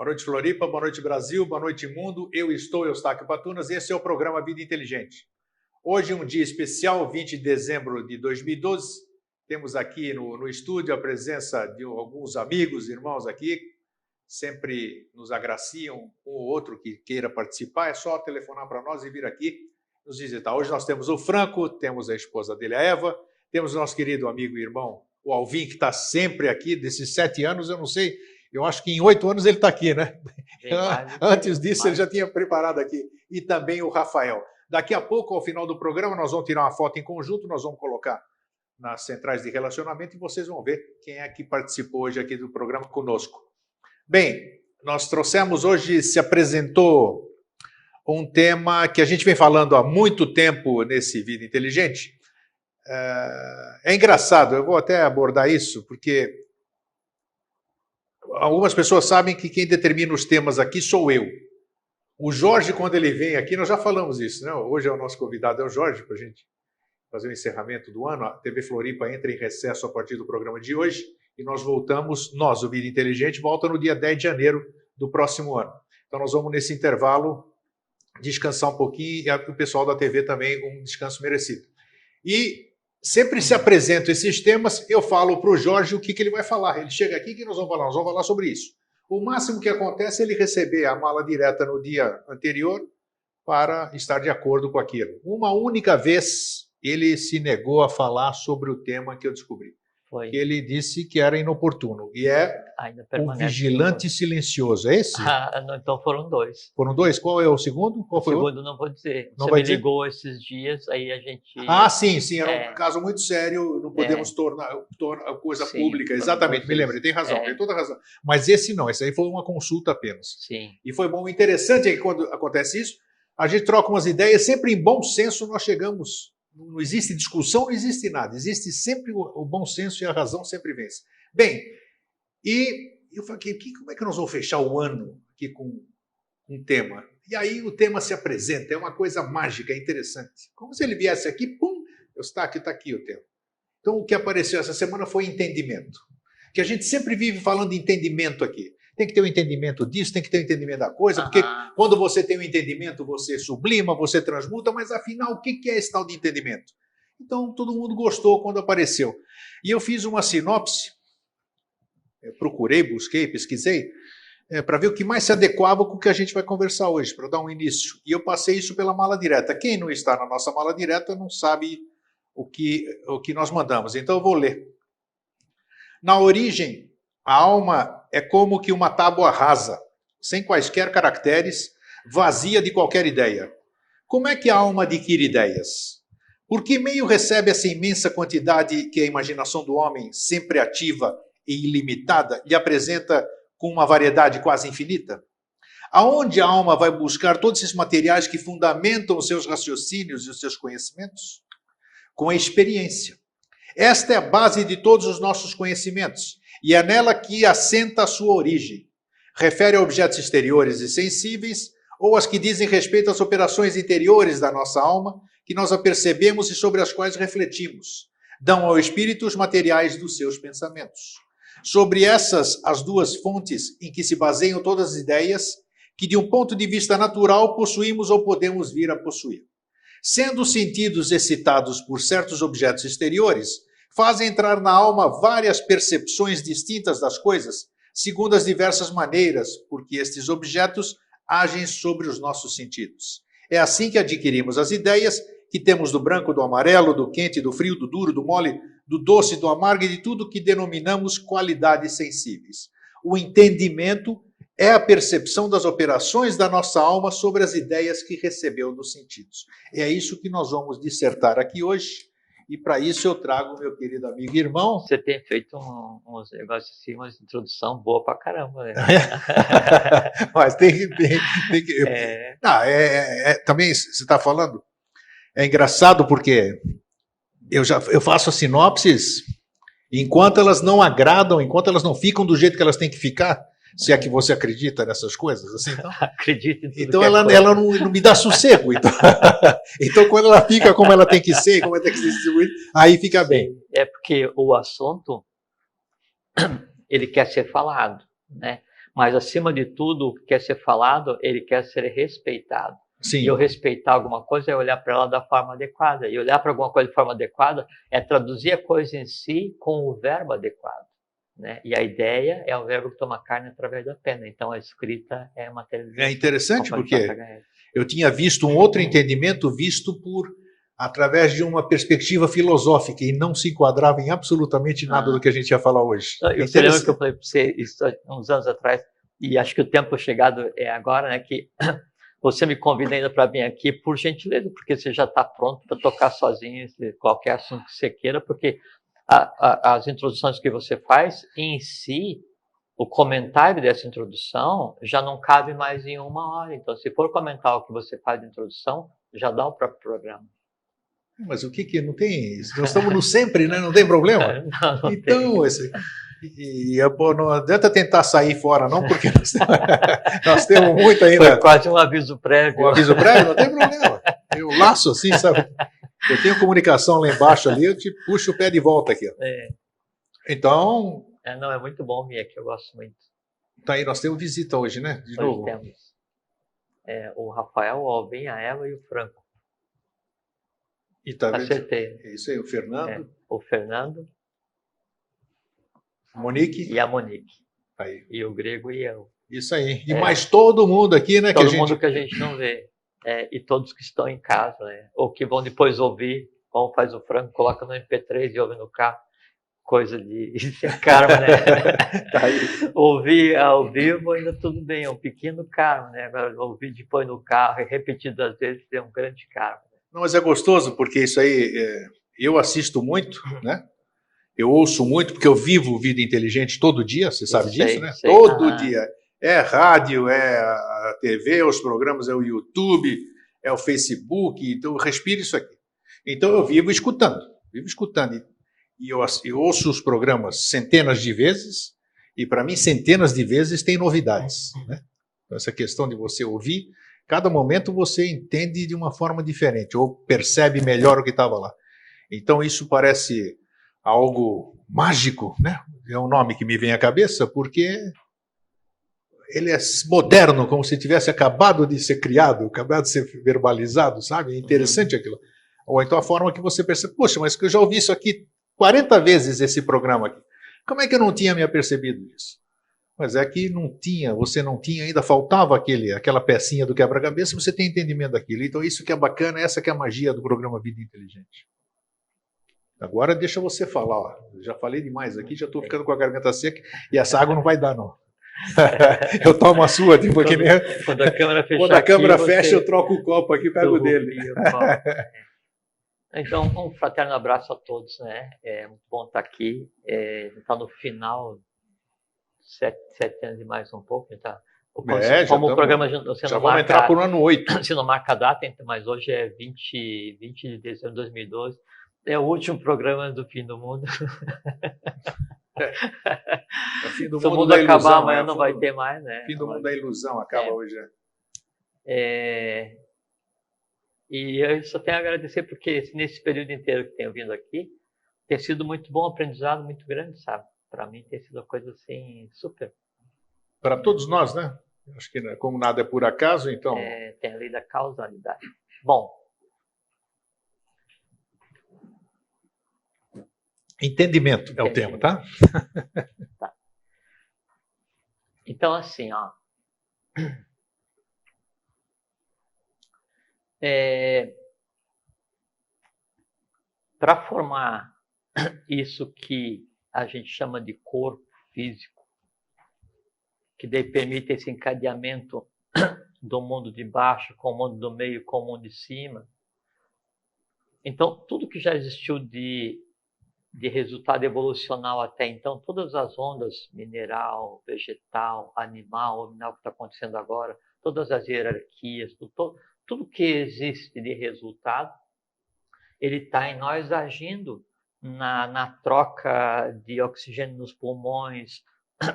noite, Floripa, boa noite, Brasil, boa noite, mundo. Eu estou Eustáquio Patunas e esse é o programa Vida Inteligente. Hoje um dia especial, 20 de dezembro de 2012. Temos aqui no estúdio a presença de alguns amigos, irmãos aqui, sempre nos agraciam, um ou outro que queira participar, é só telefonar para nós e vir aqui nos visitar. Hoje nós temos o Franco, temos a esposa dele, a Eva, temos o nosso querido amigo e irmão, o Alvin, que está sempre aqui, desses 7 anos, eu não sei, eu acho que em 8 anos ele está aqui, né? Antes disso ele já tinha preparado aqui. E também o Rafael. Daqui a pouco, ao final do programa, nós vamos tirar uma foto em conjunto, nós vamos colocar nas centrais de relacionamento e vocês vão ver quem é que participou hoje aqui do programa conosco. Bem, nós trouxemos hoje, se apresentou um tema que a gente vem falando há muito tempo nesse Vida Inteligente. É engraçado, eu vou até abordar isso, porque algumas pessoas sabem que quem determina os temas aqui sou eu. O Jorge, quando ele vem aqui, nós já falamos isso, né? Hoje é o nosso convidado, é o Jorge, para a gente fazer o encerramento do ano. A TV Floripa entra em recesso a partir do programa de hoje e nós voltamos, o Vida Inteligente, volta no dia 10 de janeiro do próximo ano. Então nós vamos, nesse intervalo, descansar um pouquinho e o pessoal da TV também, um descanso merecido. E sempre se apresentam esses temas, eu falo para o Jorge o que ele vai falar. Ele chega aqui, o que nós vamos falar? Nós vamos falar sobre isso. O máximo que acontece é ele receber a mala direta no dia anterior para estar de acordo com aquilo. Uma única vez ele se negou a falar sobre o tema que eu descobri. Foi. Ele disse que era inoportuno. E é o vigilante silencioso. É esse? Não, então foram 2. Foram 2? Qual é o segundo? Qual foi o segundo? Não vou dizer. Não Você vai me dizer? Ligou esses dias, aí a gente... Sim. Era um caso muito sério. Não podemos tornar a coisa pública. Exatamente, me lembro. Ele tem razão, tem toda razão. Mas esse não. Esse aí foi uma consulta apenas. Sim. E foi bom. O interessante é que quando acontece isso, a gente troca umas ideias. Sempre em bom senso nós chegamos... Não existe discussão, não existe nada. Existe sempre o bom senso e a razão sempre vence. Bem, e eu falei, como é que nós vamos fechar o ano aqui com um tema? E aí o tema se apresenta, é uma coisa mágica, é interessante. Como se ele viesse aqui, pum, está aqui o tema. Então o que apareceu essa semana foi entendimento. Que a gente sempre vive falando de entendimento aqui. Tem que ter um entendimento disso, tem que ter um entendimento da coisa, porque quando você tem um entendimento, você sublima, você transmuta, mas afinal, o que é esse tal de entendimento? Então, todo mundo gostou quando apareceu. E eu fiz uma sinopse, procurei, busquei, pesquisei, para ver o que mais se adequava com o que a gente vai conversar hoje, para dar um início. E eu passei isso pela mala direta. Quem não está na nossa mala direta não sabe o que nós mandamos. Então, eu vou ler. Na origem, a alma é como que uma tábua rasa, sem quaisquer caracteres, vazia de qualquer ideia. Como é que a alma adquire ideias? Por que meio recebe essa imensa quantidade que a imaginação do homem, sempre ativa e ilimitada, lhe apresenta com uma variedade quase infinita? Aonde a alma vai buscar todos esses materiais que fundamentam os seus raciocínios e os seus conhecimentos? Com a experiência. Esta é a base de todos os nossos conhecimentos. E é nela que assenta a sua origem. Refere a objetos exteriores e sensíveis, ou as que dizem respeito às operações interiores da nossa alma, que nós apercebemos e sobre as quais refletimos. Dão ao espírito os materiais dos seus pensamentos. Sobre essas, as duas fontes em que se baseiam todas as ideias, que de um ponto de vista natural possuímos ou podemos vir a possuir. Sendo os sentidos excitados por certos objetos exteriores, fazem entrar na alma várias percepções distintas das coisas, segundo as diversas maneiras por que estes objetos agem sobre os nossos sentidos. É assim que adquirimos as ideias que temos do branco, do amarelo, do quente, do frio, do duro, do mole, do doce, do amargo e de tudo que denominamos qualidades sensíveis. O entendimento é a percepção das operações da nossa alma sobre as ideias que recebeu dos sentidos. É isso que nós vamos dissertar aqui hoje. E para isso eu trago meu querido amigo e irmão. Você tem feito uns negócios assim, uma introdução boa pra caramba, né? Mas tem que... Também você está falando, é engraçado porque eu faço as sinopses, enquanto elas não agradam, enquanto elas não ficam do jeito que elas têm que ficar, se é que você acredita nessas coisas, assim, então, acredito em tudo. Então ela não me dá sossego. Então quando ela fica como ela tem que ser, como ela tem que ser distribuída, aí fica bem. É porque o assunto ele quer ser falado, né? Mas, acima de tudo, o que quer ser falado, ele quer ser respeitado. Sim. E eu respeitar alguma coisa é olhar para ela da forma adequada. E olhar para alguma coisa de forma adequada é traduzir a coisa em si com o verbo adequado. Né? E a ideia é o verbo que toma carne através da pena. Então, a escrita é materialização. É interessante porque eu tinha visto um outro entendimento visto através de uma perspectiva filosófica e não se enquadrava em absolutamente nada do que a gente ia falar hoje. Eu lembro que eu falei para você isso uns anos atrás, e acho que o tempo chegado é agora, né, que você me convida ainda para vir aqui, por gentileza, porque você já está pronto para tocar sozinho qualquer assunto que você queira, porque as introduções que você faz, em si, o comentário dessa introdução já não cabe mais em 1 hora. Então, se for comentar o que você faz de introdução, já dá o próprio programa. Mas o que não tem? Nós estamos no sempre, né? Não tem problema? Não então, não adianta tentar sair fora, não, porque nós temos muito ainda. Foi quase um aviso prévio. Um aviso prévio? Não tem problema. Eu laço assim, sabe? Eu tenho comunicação lá embaixo ali, eu te puxo o pé de volta aqui. Então... Não, é muito bom vir aqui, eu gosto muito. Tá aí, nós temos visita hoje, né? De hoje novo. Temos. O Rafael, o Alvin, a Eva e o Franco. E tá Acertei. É isso aí, o Fernando. O Fernando. A Monique. E a Monique. Aí. E o Grego e eu. Isso aí. E mais todo mundo aqui, né? Todo mundo que a gente não vê. E todos que estão em casa, né? Ou que vão depois ouvir, como faz o Franco, coloca no MP3 e ouve no carro. Coisa de karma, né? Tá aí. Ouvir ao vivo ainda tudo bem, é um pequeno karma, né? Agora, ouvir depois no carro e repetidas vezes é um grande karma. Não, mas é gostoso, porque isso aí, eu assisto muito, né? Eu ouço muito, porque eu vivo Vida Inteligente todo dia, você sabe disso, né? Sei. Todo dia. É rádio, é a TV, os programas, é o YouTube, é o Facebook, então eu respiro isso aqui. Então eu vivo escutando. E eu ouço os programas centenas de vezes, e para mim centenas de vezes tem novidades, né? Então, essa questão de você ouvir, cada momento você entende de uma forma diferente, ou percebe melhor o que estava lá. Então isso parece algo mágico, né? É um nome que me vem à cabeça, porque ele é moderno, como se tivesse acabado de ser criado, acabado de ser verbalizado, sabe? É interessante aquilo. Ou então a forma que você percebe, poxa, mas que eu já ouvi isso aqui 40 vezes, esse programa aqui. Como é que eu não tinha me apercebido disso? Mas é que você não tinha, ainda faltava aquela pecinha do quebra-cabeça, você tem entendimento daquilo. Então isso que é bacana, essa que é a magia do programa Vida Inteligente. Agora deixa você falar, ó. Já falei demais aqui, já estou ficando com a garganta seca e essa água não vai dar, não. Eu tomo a sua, tipo, quando a câmera fechar. Quando a câmera fecha, eu troco o copo aqui e pego o dele. Então, um fraterno abraço a todos, né? É muito bom estar aqui. Está no final, 7 anos e mais um pouco. Tá? Como o programa você já não vamos marca, entrar por ano 8. Você não marca a data, mas hoje é 20 de dezembro de 2012. É o último programa do Fim do Mundo. Fim do Se o mundo mundo da acabar ilusão, amanhã, não vai ter mais, né? Fim do mundo da ilusão acaba hoje. E eu só tenho a agradecer, porque nesse período inteiro que tenho vindo aqui, tem sido muito bom, aprendizado muito grande, sabe? Para mim tem sido uma coisa assim, super. Para todos nós, né? Acho que como nada é por acaso, então... Tem a lei da causalidade. Bom. Entendimento é o tema, tá? Tá. Então, assim, ó. Para formar isso que a gente chama de corpo físico, que daí permite esse encadeamento do mundo de baixo com o mundo do meio com o mundo de cima. Então, tudo que já existiu de resultado evolucional até então, todas as ondas, mineral, vegetal, animal, o que está acontecendo agora, todas as hierarquias, tudo que existe de resultado, ele está em nós agindo na troca de oxigênio nos pulmões,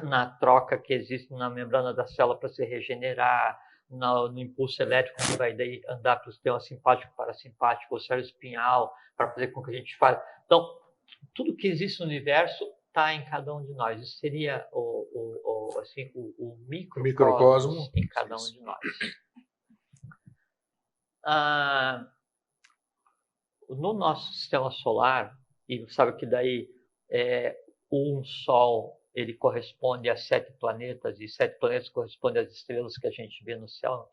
na troca que existe na membrana da célula para se regenerar, no impulso elétrico que vai daí andar para o sistema simpático, parasimpático, o cérebro espinhal, para fazer com que a gente faça. Então, tudo que existe no universo está em cada um de nós. Isso seria o microcosmo em cada um de nós. No nosso sistema solar, e sabe que daí um Sol ele corresponde a 7 planetas, e 7 planetas correspondem às estrelas que a gente vê no céu,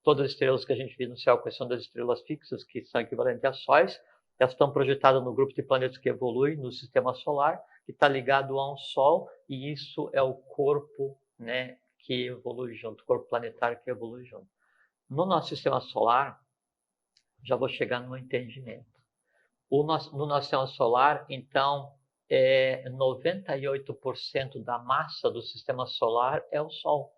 todas as estrelas que a gente vê no céu, que são das estrelas fixas, que são equivalentes a sóis, elas estão projetadas no grupo de planetas que evolui no sistema solar, que está ligado a um Sol, e isso é o corpo, né, que evolui junto, o corpo planetário que evolui junto. No nosso sistema solar, já vou chegar no entendimento. No nosso sistema solar, então, 98% da massa do sistema solar é o Sol.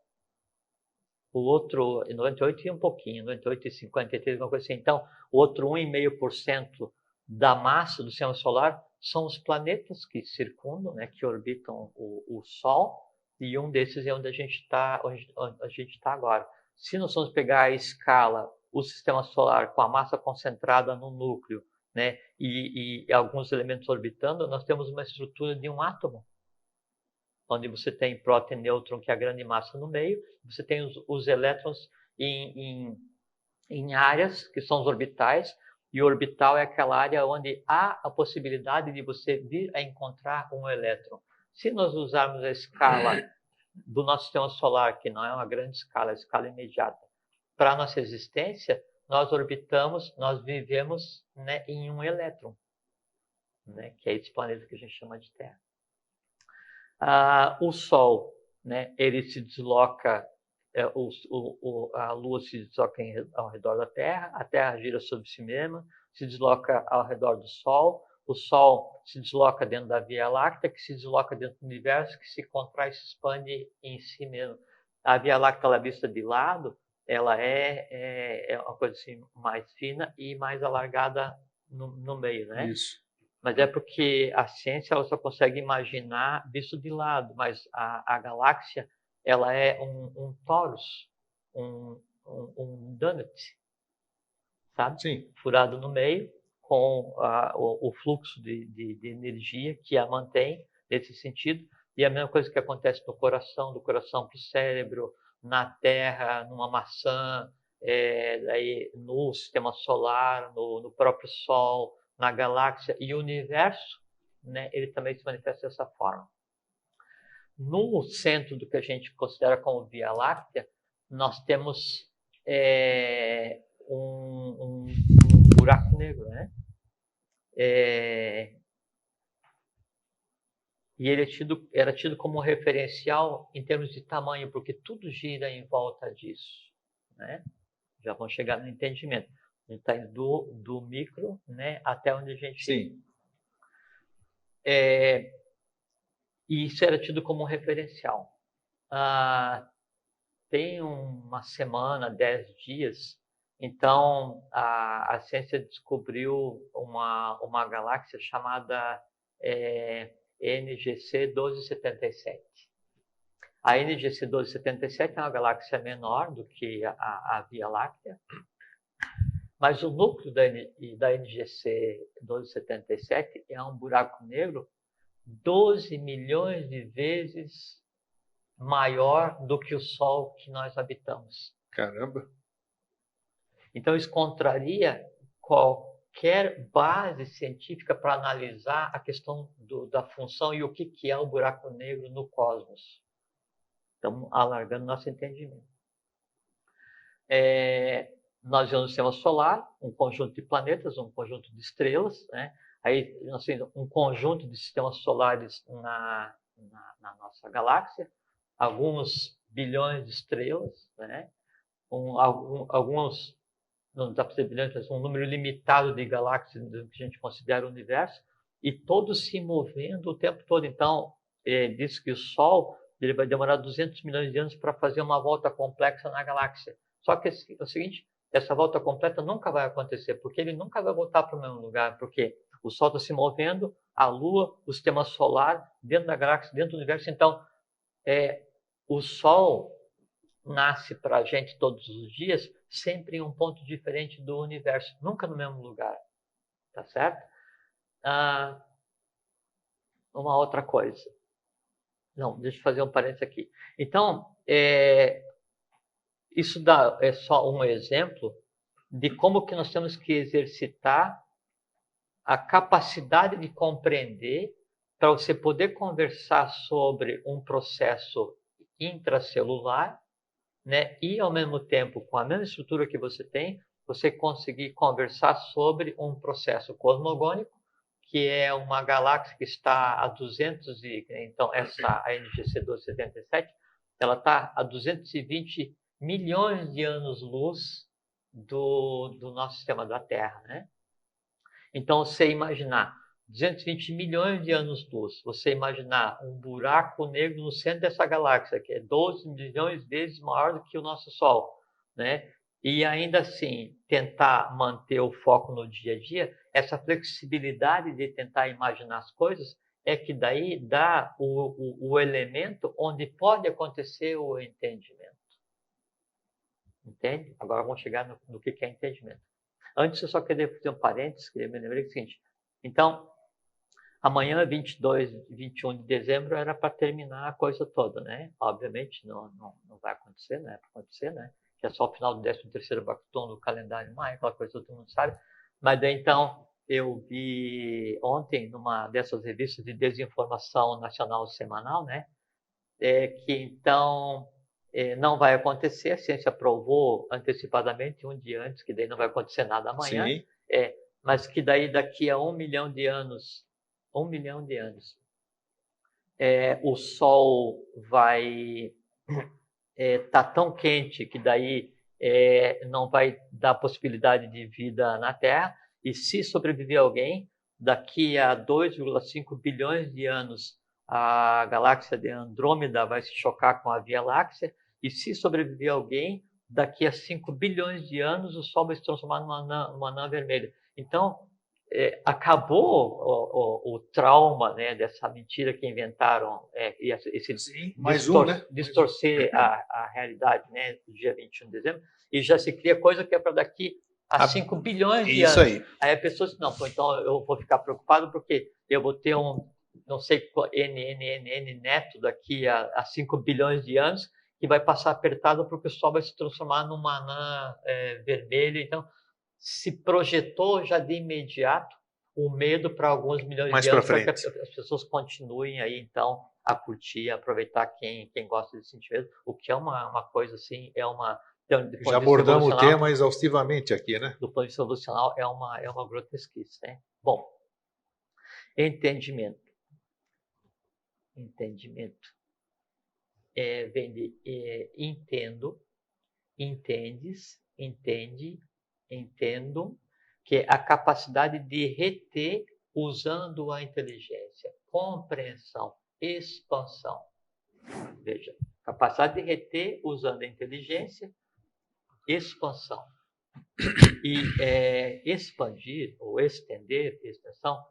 O outro, 98 e um pouquinho, 98 e 53, alguma coisa assim. Então, o outro 1,5% da massa do sistema solar são os planetas que circundam, né, que orbitam o Sol, e um desses é onde a gente está agora. Se nós vamos pegar a escala, o sistema solar com a massa concentrada no núcleo, né, e alguns elementos orbitando, nós temos uma estrutura de um átomo, onde você tem próton e nêutron, que é a grande massa no meio, você tem os elétrons em áreas, que são os orbitais, e o orbital é aquela área onde há a possibilidade de você vir a encontrar um elétron. Se nós usarmos a escala do nosso sistema solar, que não é uma grande escala, é a escala imediata, para a nossa existência, nós orbitamos, nós vivemos, né, em um elétron, né, que é esse planeta que a gente chama de Terra. O Sol, né, ele se desloca, a Lua se desloca ao redor da Terra, a Terra gira sobre si mesma, se desloca ao redor do Sol, o Sol se desloca dentro da Via Láctea, que se desloca dentro do universo, que se contrai e se expande em si mesmo. A Via Láctea, ela vista de lado, ela é uma coisa assim mais fina e mais alargada no meio, né? Isso. Mas é porque a ciência ela só consegue imaginar visto de lado, mas a galáxia ela é um torus, um donut, sabe? Sim. Furado no meio, com o fluxo de energia que a mantém nesse sentido. E a mesma coisa que acontece no coração, do coração para o cérebro, na Terra, numa maçã, daí no sistema solar, no próprio Sol, na galáxia e o universo, né, ele também se manifesta dessa forma. No centro do que a gente considera como Via Láctea, nós temos um buraco negro, né? E ele era tido como um referencial em termos de tamanho, porque tudo gira em volta disso, né? Já vão chegar no entendimento. A gente está indo do micro, né, até onde a gente... Sim. E isso era tido como um referencial. Tem uma semana, 10 dias, então a ciência descobriu uma galáxia chamada NGC 1277. A NGC 1277 é uma galáxia menor do que a Via Láctea, mas o núcleo da NGC 1277 é um buraco negro 12 milhões de vezes maior do que o Sol que nós habitamos. Caramba! Então isso contraria qualquer base científica para analisar a questão da função e o que é o buraco negro no cosmos. Estamos alargando nosso entendimento. Nós vemos no sistema solar um conjunto de planetas, um conjunto de estrelas, né? Aí nós temos um conjunto de sistemas solares na nossa galáxia, alguns bilhões de estrelas, né? Alguns, não dá para ser bilhões, mas um número limitado de galáxias que a gente considera o universo, e todos se movendo o tempo todo. Então, diz que o Sol ele vai demorar 200 milhões de anos para fazer uma volta complexa na galáxia. Só que é o seguinte, essa volta completa nunca vai acontecer, porque ele nunca vai voltar para o mesmo lugar, porque o Sol está se movendo, a Lua, o sistema solar, dentro da galáxia, dentro do universo. Então, o Sol nasce para a gente todos os dias, sempre em um ponto diferente do universo, nunca no mesmo lugar. Tá certo? uma outra coisa. Não, deixa eu fazer um parênteses aqui. Então, isso é só um exemplo de como que nós temos que exercitar a capacidade de compreender para você poder conversar sobre um processo intracelular, né? E ao mesmo tempo, com a mesma estrutura que você tem, você conseguir conversar sobre um processo cosmogônico, que é uma galáxia que está a 200 então essa a NGC 1277, ela está a 220 milhões de anos-luz do nosso sistema da Terra, né? Então, você imaginar 220 milhões de anos-luz, você imaginar um buraco negro no centro dessa galáxia, que é 12 milhões de vezes maior do que o nosso Sol, né? E ainda assim, tentar manter o foco no dia a dia, essa flexibilidade de tentar imaginar as coisas, é que daí dá o elemento onde pode acontecer o entendimento. Entende? Agora vamos chegar no que é entendimento. Antes, eu só queria fazer um parênteses, queria me lembrar do seguinte. Então, amanhã, 22, 21 de dezembro, era para terminar a coisa toda, né? Obviamente, não vai acontecer, né? Para acontecer, né? Que é só o final do 13º Bakuton do calendário maia, aquela coisa que todo mundo sabe. Mas daí, então, eu vi ontem, numa dessas revistas de desinformação nacional semanal, né? Que, então, não vai acontecer, a ciência provou antecipadamente, um dia antes, que daí não vai acontecer nada amanhã, mas que daí daqui a 1 milhão de anos, o Sol vai estar tão quente que daí não vai dar possibilidade de vida na Terra, e se sobreviver alguém, daqui a 2,5 bilhões de anos, a galáxia de Andrômeda vai se chocar com a Via Láctea, e se sobreviver alguém, daqui a 5 bilhões de anos, o Sol vai se transformar numa anã vermelha. Então, acabou o trauma, né, dessa mentira que inventaram, distorcer a realidade, né, do dia 21 de dezembro, e já se cria coisa que é para daqui a 5 bilhões de anos. Aí a pessoa diz, não, então eu vou ficar preocupado porque eu vou ter não sei, N neto daqui a 5 bilhões de anos, que vai passar apertado porque o Sol vai se transformar numa anã vermelha. Então, se projetou já de imediato o medo para alguns milhões de anos, para que as pessoas continuem aí, então, a curtir, a aproveitar quem gosta de sentir medo, o que é uma coisa assim, já abordamos o tema exaustivamente aqui, né? Do ponto de vista evolucional, é uma grotesquice, né? Bom, entendimento. Vem de entendo, entendes, entende, entendo, que é a capacidade de reter usando a inteligência, compreensão, expansão. Veja, capacidade de reter usando a inteligência, expansão. E expandir ou estender, extensão,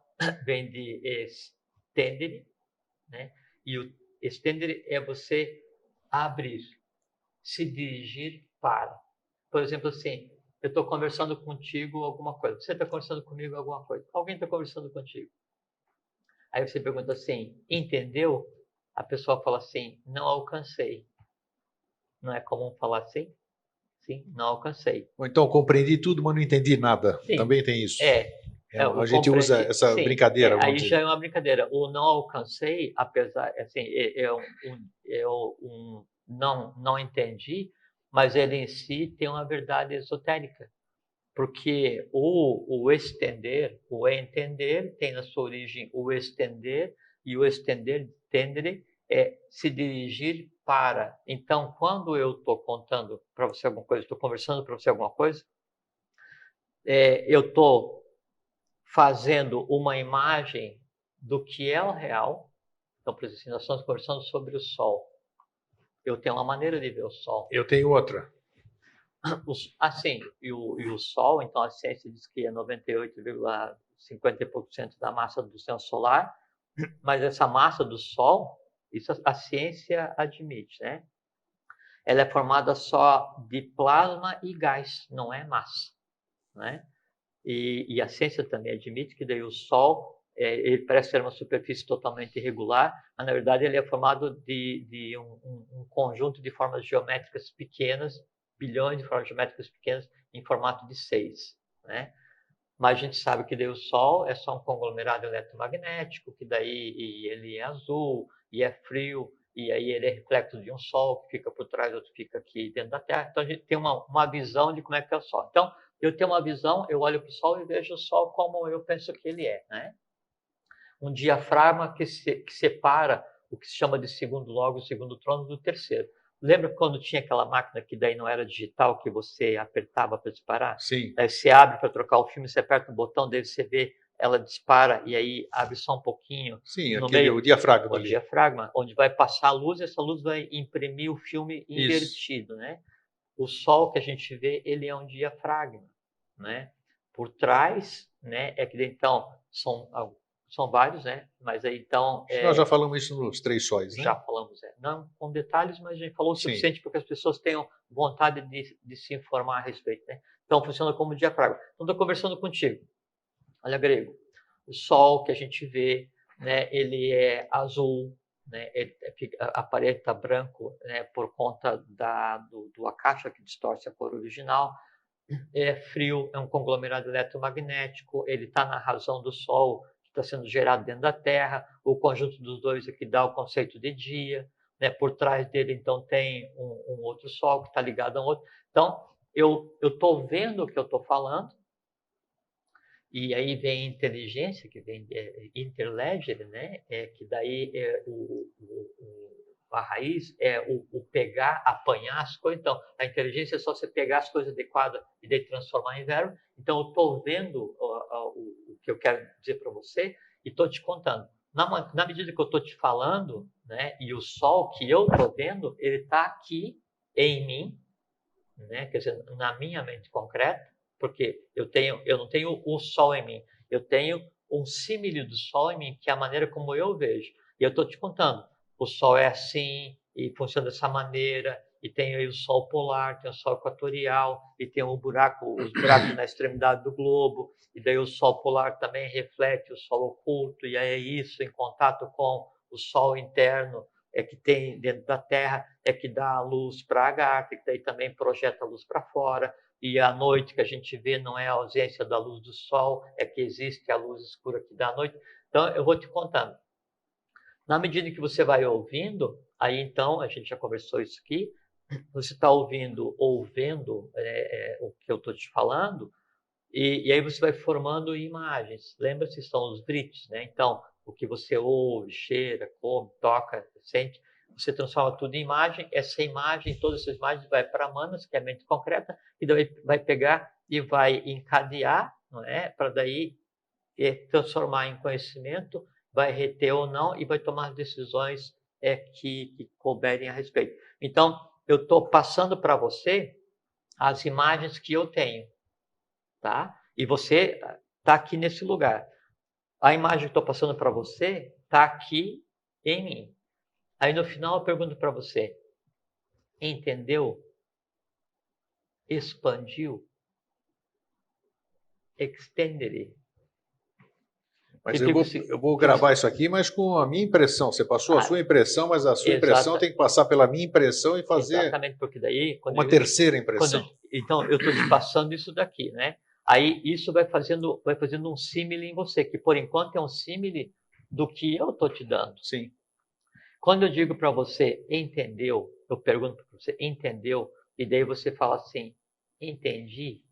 vem de estendere, né? E o estendere é você abrir, se dirigir para. Por exemplo, assim, eu estou conversando contigo alguma coisa, você está conversando comigo alguma coisa, alguém está conversando contigo. Aí você pergunta assim, entendeu? A pessoa fala assim, não alcancei. Não é comum falar assim? Sim, não alcancei. Ou então, compreendi tudo, mas não entendi nada. Sim. Também tem isso. A gente usa essa brincadeira. Aí dizer. Já é uma brincadeira. O não alcancei, apesar, assim, não entendi, mas ele em si tem uma verdade esotérica. Porque o estender, o entender, tem na sua origem o estender, e o estender, tendere, é se dirigir para. Então, quando eu estou contando para você alguma coisa, estou conversando para você alguma coisa, eu estou fazendo uma imagem do que é o real. Então, por exemplo, nós estamos conversando sobre o Sol. Eu tenho uma maneira de ver o Sol. Eu tenho outra. Assim, e o Sol, então a ciência diz que é 98,50% da massa do sistema solar, mas essa massa do Sol, isso a ciência admite, né? Ela é formada só de plasma e gás, não é massa, né? E a ciência também admite que daí o Sol ele parece ser uma superfície totalmente irregular, mas na verdade ele é formado de um conjunto de formas geométricas pequenas, bilhões de formas geométricas pequenas em formato de 6, né? Mas a gente sabe que daí o Sol é só um conglomerado eletromagnético, que daí ele é azul e é frio, e aí ele é reflexo de um Sol que fica por trás, outro fica aqui dentro da Terra. Então a gente tem uma visão de como é que é o Sol. Então eu tenho uma visão, eu olho para o Sol e vejo o Sol como eu penso que ele é, né? Um diafragma que separa o que se chama de segundo lógico, o segundo trono do terceiro. Lembra quando tinha aquela máquina que daí não era digital, que você apertava para disparar? Sim. Daí você abre para trocar o filme, você aperta o botão, daí você vê, ela dispara e aí abre só um pouquinho. Sim, no aquele, meio, o diafragma o ali. diafragma, onde vai passar a luz, e essa luz vai imprimir o filme invertido, né? O Sol que a gente vê, ele é um diafragma, né? Por trás, né, é que então são vários, né? Mas aí então Nós já falamos isso nos 3 sóis, né? já falamos, não com detalhes, mas a gente falou o suficiente para que as pessoas tenham vontade de se informar a respeito, né? Então funciona como diafragma. Então estou conversando contigo. Olha, Grego, o Sol que a gente vê, né? Ele é azul, né? A parede está branco, né? Por conta do Akasha que distorce a cor original. É frio, é um conglomerado eletromagnético, ele está na razão do Sol, que está sendo gerado dentro da Terra, o conjunto dos dois é que dá o conceito de dia, né? Por trás dele, então, tem um outro Sol que está ligado a um outro. Então, eu estou vendo o que eu estou falando, e aí vem inteligência, que vem interledger, né? Que daí a raiz é o pegar, apanhar as coisas. Então, a inteligência é só você pegar as coisas adequadas e daí transformar em verbo. Então, eu estou vendo o que eu quero dizer para você e estou te contando. Na medida que eu estou te falando, né, e o Sol que eu estou vendo, ele está aqui em mim, né, quer dizer, na minha mente concreta, porque eu não tenho o Sol em mim, eu tenho um símile do Sol em mim, que é a maneira como eu vejo. E eu estou te contando, o Sol é assim, e funciona dessa maneira, e tem aí o Sol polar, tem o Sol equatorial, e tem os buracos na extremidade do globo, e daí o Sol polar também reflete o Sol oculto, e aí é isso em contato com o Sol interno, é que tem dentro da Terra, é que dá a luz para a Agartha, que daí também projeta a luz para fora, e a noite que a gente vê não é a ausência da luz do Sol, é que existe a luz escura que dá a noite. Então, eu vou te contando. Na medida que você vai ouvindo, aí então, a gente já conversou isso aqui, você está ouvindo ou vendo o que eu estou te falando, e aí você vai formando imagens. Lembra-se, são os vritis, né? Então, o que você ouve, cheira, come, toca, sente, você transforma tudo em imagem. Essa imagem, todas essas imagens vai para Manas, que é a mente concreta, e daí vai pegar e vai encadear, não é? Para daí transformar em conhecimento, vai reter ou não e vai tomar decisões que couberem a respeito. Então, eu estou passando para você as imagens que eu tenho, tá? E você está aqui nesse lugar. A imagem que estou passando para você está aqui em mim. Aí no final eu pergunto para você: entendeu? Expandiu? Extended? Mas eu vou gravar isso aqui, mas com a minha impressão. Você passou a sua impressão, mas a sua impressão tem que passar pela minha impressão e fazer exatamente, porque daí, uma terceira impressão. Então, eu estou te passando isso daqui, né? Aí isso vai fazendo um símile em você, que por enquanto é um símile do que eu estou te dando. Sim. Quando eu digo para você, entendeu? Eu pergunto para você, entendeu? E daí você fala assim, entendi.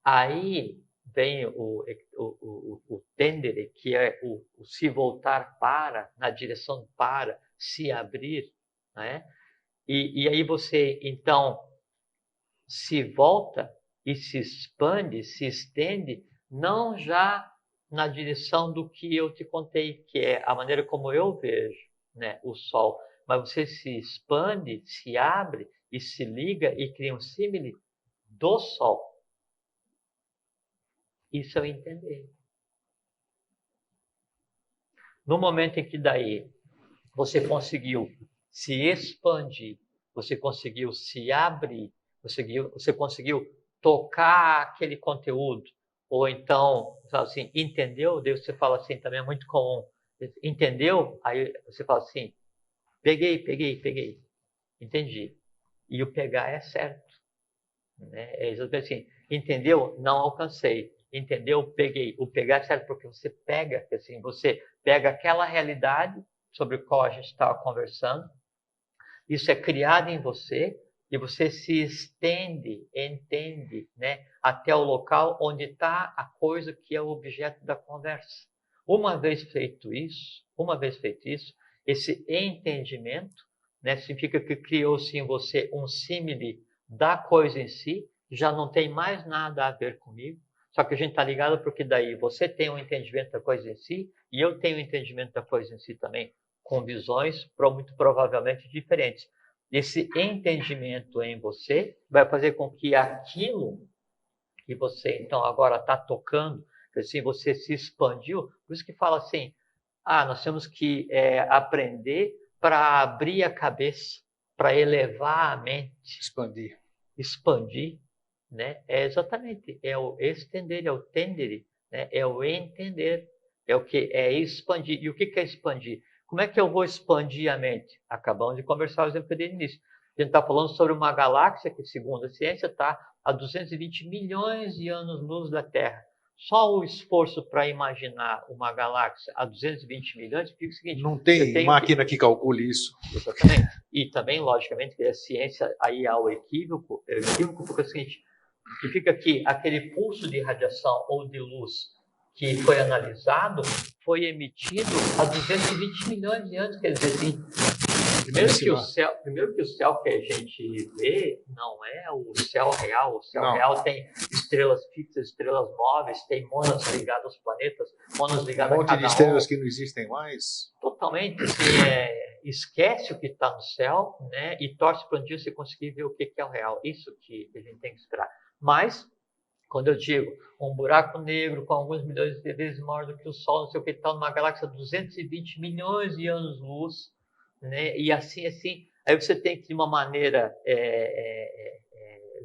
Aí vem o tendere, que é o se voltar para, na direção para, se abrir, né? E aí você, então, se volta e se expande, se estende, não já na direção do que eu te contei, que é a maneira como eu vejo, né, o Sol, mas você se expande, se abre e se liga e cria um símile do Sol. Isso é o entender. No momento em que daí você conseguiu se expandir, você conseguiu se abrir, você conseguiu tocar aquele conteúdo, Ou então, fala assim, entendeu? Daí você fala assim, também é muito comum. Entendeu? Aí você fala assim, peguei. Entendi. E o pegar é certo. Né? É exatamente assim, entendeu? Não alcancei. Entendeu? Peguei. O pegar é certo porque você pega, assim, você pega aquela realidade sobre a qual a gente estava conversando, isso é criado em você e você se estende, entende, né, até o local onde está a coisa que é o objeto da conversa. Uma vez feito isso, esse entendimento, né, significa que criou-se em você um símile da coisa em si, já não tem mais nada a ver comigo, só que a gente está ligado porque daí você tem um entendimento da coisa em si e eu tenho um entendimento da coisa em si também, com visões muito provavelmente diferentes. Esse entendimento em você vai fazer com que aquilo que você então agora está tocando, assim, você se expandiu, por isso que fala assim, nós temos que aprender para abrir a cabeça, para elevar a mente. Expandir, né? É exatamente, é o estender, é o tendere, né? É o entender, é o que é expandir. E o que é expandir? Como é que eu vou expandir a mente? Acabamos de conversar o exemplo de início. A gente está falando sobre uma galáxia que, segundo a ciência, está a 220 milhões de anos-luz da Terra. Só o esforço para imaginar uma galáxia a 220 milhões fica o seguinte... Não tem máquina que calcule isso. Exatamente. E também, logicamente, que a ciência aí há o equívoco. É o equívoco porque é o seguinte, significa que aquele pulso de radiação ou de luz que foi analisado foi emitido a 220 milhões de anos. Quer dizer, assim, primeiro que o céu que a gente vê não é o céu real. O céu real tem estrelas fixas, estrelas móveis, tem mônadas ligadas aos planetas, mônadas ligadas a cada um monte de estrelas que não existem mais. Totalmente. Esquece o que está no céu, né? E torce para um dia você conseguir ver o que é o real. Isso que a gente tem que esperar. Mas, quando eu digo um buraco negro com alguns milhões de vezes maior do que o Sol, não sei o que, está numa galáxia de 220 milhões de anos-luz, né? E assim, aí você tem que, de uma maneira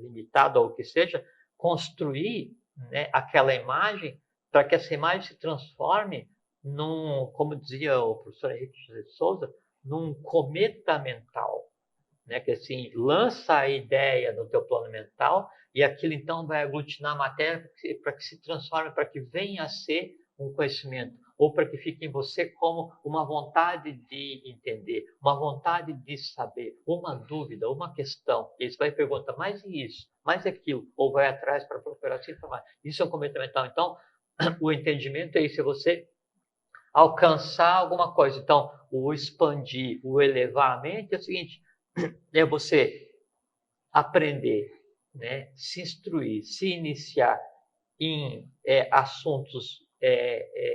limitada ou o que seja, construir, né, aquela imagem para que essa imagem se transforme num, como dizia o professor Henrique José de Souza, num cometa mental, né? Que assim, lança a ideia no teu plano mental e aquilo então vai aglutinar a matéria para que se transforme, para que venha a ser um conhecimento, ou para que fique em você como uma vontade de entender, uma vontade de saber, uma dúvida, uma questão. E você vai perguntar, mais isso, mais aquilo, ou vai atrás para procurar se informar. Isso é um cometa mental. Então, o entendimento é isso, é você alcançar alguma coisa. Então, o expandir, o elevar a mente é o seguinte, é você aprender, né, se instruir, se iniciar em assuntos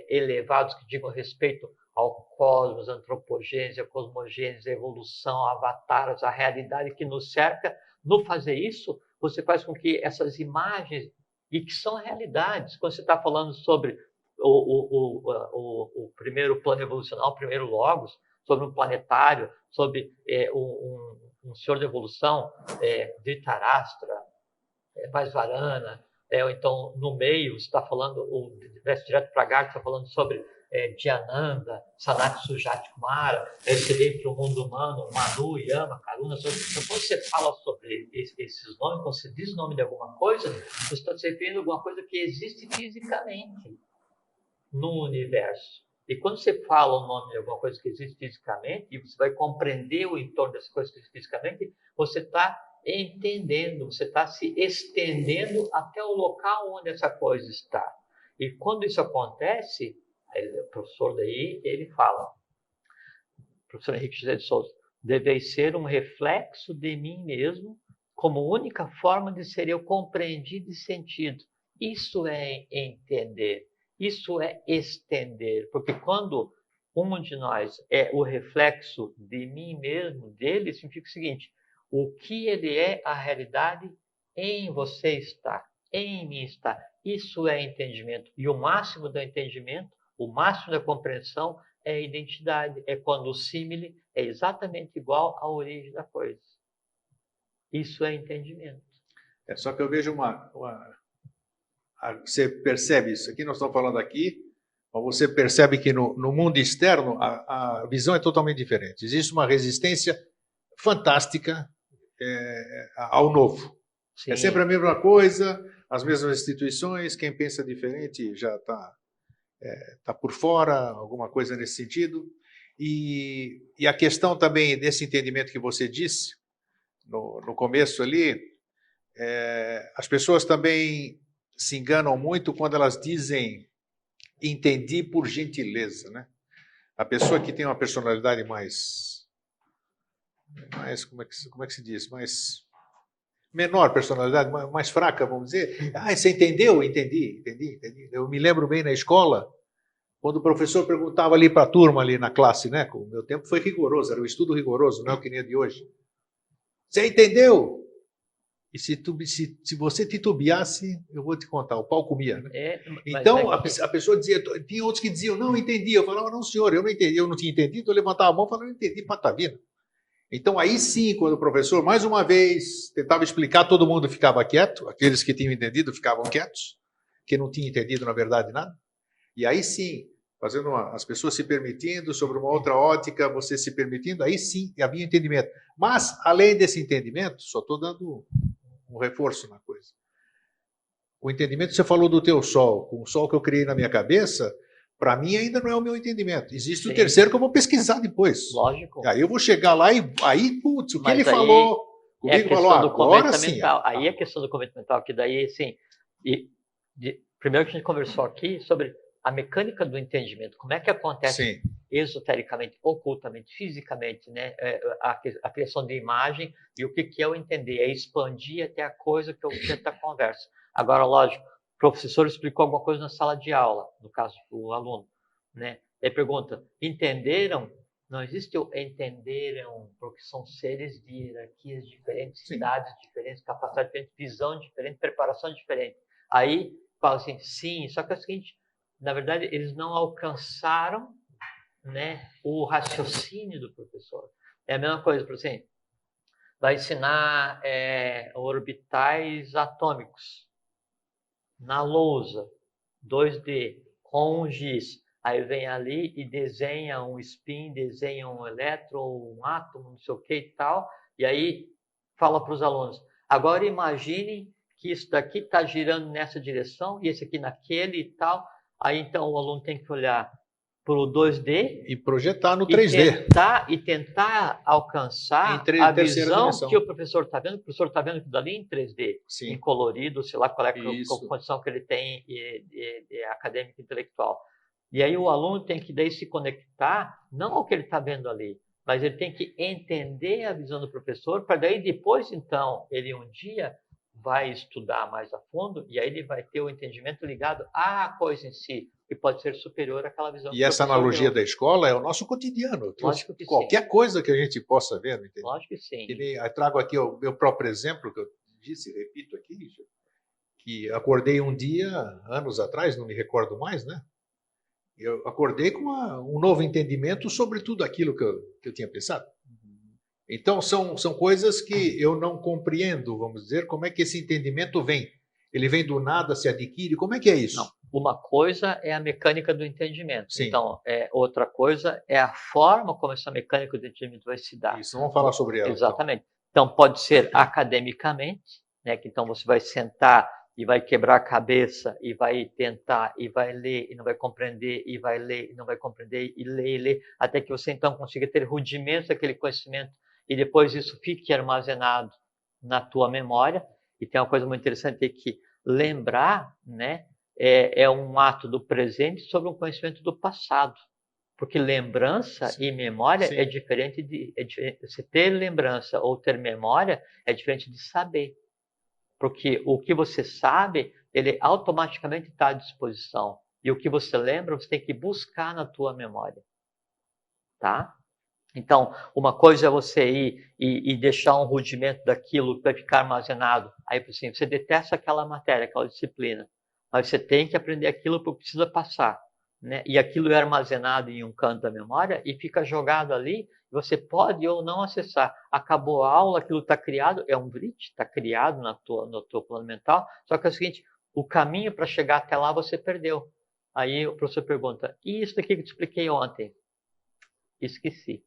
elevados que digam respeito ao cosmos, antropogênese, a cosmogênese, a evolução, avatares, a realidade que nos cerca. No fazer isso, você faz com que essas imagens, e que são realidades, quando você está falando sobre o primeiro plano evolucional, o primeiro logos, sobre um planetário, sobre um senhor de evolução, Dhritarashtra, Vaisvarana, ou então no meio, você está falando, ou desce direto para Garta, está falando sobre Dhyananda, Sanat Sujati Kumara, você vem para o mundo humano, Manu, Yama, Karuna. Então, quando você fala sobre esses nomes, quando você diz o nome de alguma coisa, você está se referindo a alguma coisa que existe fisicamente no universo. E quando você fala o nome de alguma coisa que existe fisicamente, e você vai compreender o entorno dessa coisa que existe fisicamente, você está entendendo, você está se estendendo até o local onde essa coisa está. E quando isso acontece, o professor daí, ele fala, o professor Henrique José de Souza, deve ser um reflexo de mim mesmo, como única forma de ser eu compreendido e sentido. Isso é entender. Isso é estender, porque quando um de nós é o reflexo de mim mesmo, dele, significa o seguinte, o que ele é, a realidade, em você está, em mim está. Isso é entendimento. E o máximo do entendimento, o máximo da compreensão é a identidade. É quando o símile é exatamente igual à origem da coisa. Isso é entendimento. Só que eu vejo você percebe isso. Aqui nós estamos falando aqui, mas você percebe que no mundo externo a visão é totalmente diferente. Existe uma resistência fantástica ao novo. Sim. É sempre a mesma coisa, as mesmas instituições, quem pensa diferente já está por fora, alguma coisa nesse sentido. E a questão também desse entendimento que você disse, no começo ali, as pessoas também se enganam muito quando elas dizem entendi por gentileza, né? A pessoa que tem uma personalidade mais como é que se diz? Mais menor personalidade, mais fraca, vamos dizer. Ah, você entendeu? Entendi. Eu me lembro bem na escola, quando o professor perguntava ali para a turma, ali na classe, né? O meu tempo foi rigoroso, era um estudo rigoroso, não é o que nem é de hoje. Você entendeu? E se você titubeasse, eu vou te contar, o pau comia, né? Então, a pessoa dizia, tinha outros que diziam, não entendi. Eu falava, não, senhor, eu não entendi, eu não tinha entendido. Eu levantava a mão e falava, não entendi, patavina. Então, aí sim, quando o professor, mais uma vez, tentava explicar, todo mundo ficava quieto, aqueles que tinham entendido ficavam quietos, que não tinham entendido, na verdade, nada. E aí sim, fazendo as pessoas se permitindo, sobre uma outra ótica, você se permitindo, aí sim havia entendimento. Mas, além desse entendimento, só estou dando um reforço na coisa. O entendimento, você falou do teu sol, com o sol que eu criei na minha cabeça, para mim ainda não é o meu entendimento. Existe o terceiro que eu vou pesquisar depois. Lógico. Aí eu vou chegar lá e aí, putz, o que ele falou, comigo falou, agora sim. Aí é a questão do convento mental, que daí, assim, primeiro que a gente conversou aqui sobre a mecânica do entendimento, como é que acontece esotericamente, ocultamente, fisicamente, né? A criação de imagem e o que é o entender, é expandir até a coisa que é o objeto da conversa. Agora, lógico, o professor explicou alguma coisa na sala de aula, no caso do aluno, né? Ele pergunta, entenderam? Não existe o entenderam, porque são seres de hierarquias diferentes, idades diferentes, capacidade diferente, visão diferente, preparação diferente. Aí fala assim, sim, só que é o seguinte, na verdade, eles não alcançaram, né, o raciocínio do professor. É a mesma coisa, por exemplo, vai ensinar orbitais atômicos na lousa, 2D, com um giz. Aí vem ali e desenha um spin, desenha um elétron, um átomo, não sei o que e tal, e aí fala para os alunos, agora imaginem que isso daqui está girando nessa direção, e esse aqui naquele e tal. Aí então o aluno tem que olhar para o 2D e projetar no 3D. E tentar alcançar a visão que o professor está vendo. O professor está vendo aquilo ali em 3D, em colorido, sei lá qual é a condição que ele tem acadêmica e intelectual. E aí o aluno tem que daí se conectar, não ao que ele está vendo ali, mas ele tem que entender a visão do professor, para daí depois, então, ele um dia vai estudar mais a fundo e aí ele vai ter o entendimento ligado à coisa em si, que pode ser superior àquela visão. E essa analogia da escola é o nosso cotidiano. Lógico que qualquer coisa que a gente possa ver, não entende? Lógico que sim. Eu trago aqui o meu próprio exemplo, que eu disse, repito aqui, que acordei um dia, anos atrás, não me recordo mais, né? Eu acordei com um novo entendimento sobre tudo aquilo que eu tinha pensado. Então, são coisas que eu não compreendo, vamos dizer, como é que esse entendimento vem. Ele vem do nada, se adquire, como é que é isso? Não. Uma coisa é a mecânica do entendimento. Sim. Então, outra coisa é a forma como essa mecânica do entendimento vai se dar. Isso, vamos falar sobre ela. Exatamente. Então, pode ser academicamente, né, que então você vai sentar e vai quebrar a cabeça, e vai tentar, e vai ler, e não vai compreender, e vai ler, e não vai compreender, e ler, até que você então consiga ter rudimentos daquele conhecimento, e depois isso fique armazenado na tua memória. E tem uma coisa muito interessante que lembrar, né, é um ato do presente sobre um conhecimento do passado. Porque lembrança e memória é diferente você ter lembrança ou ter memória é diferente de saber. Porque o que você sabe, ele automaticamente está à disposição. E o que você lembra, você tem que buscar na tua memória. Tá? Então, uma coisa é você ir e deixar um rudimento daquilo que vai ficar armazenado. Aí, assim, você detesta aquela matéria, aquela disciplina. Mas você tem que aprender aquilo porque precisa passar. Né? E aquilo é armazenado em um canto da memória e fica jogado ali. Você pode ou não acessar. Acabou a aula, aquilo está criado, é um VRIT, está criado no teu plano mental. Só que é o seguinte, o caminho para chegar até lá você perdeu. Aí o professor pergunta, e isso daqui que eu te expliquei ontem? Esqueci.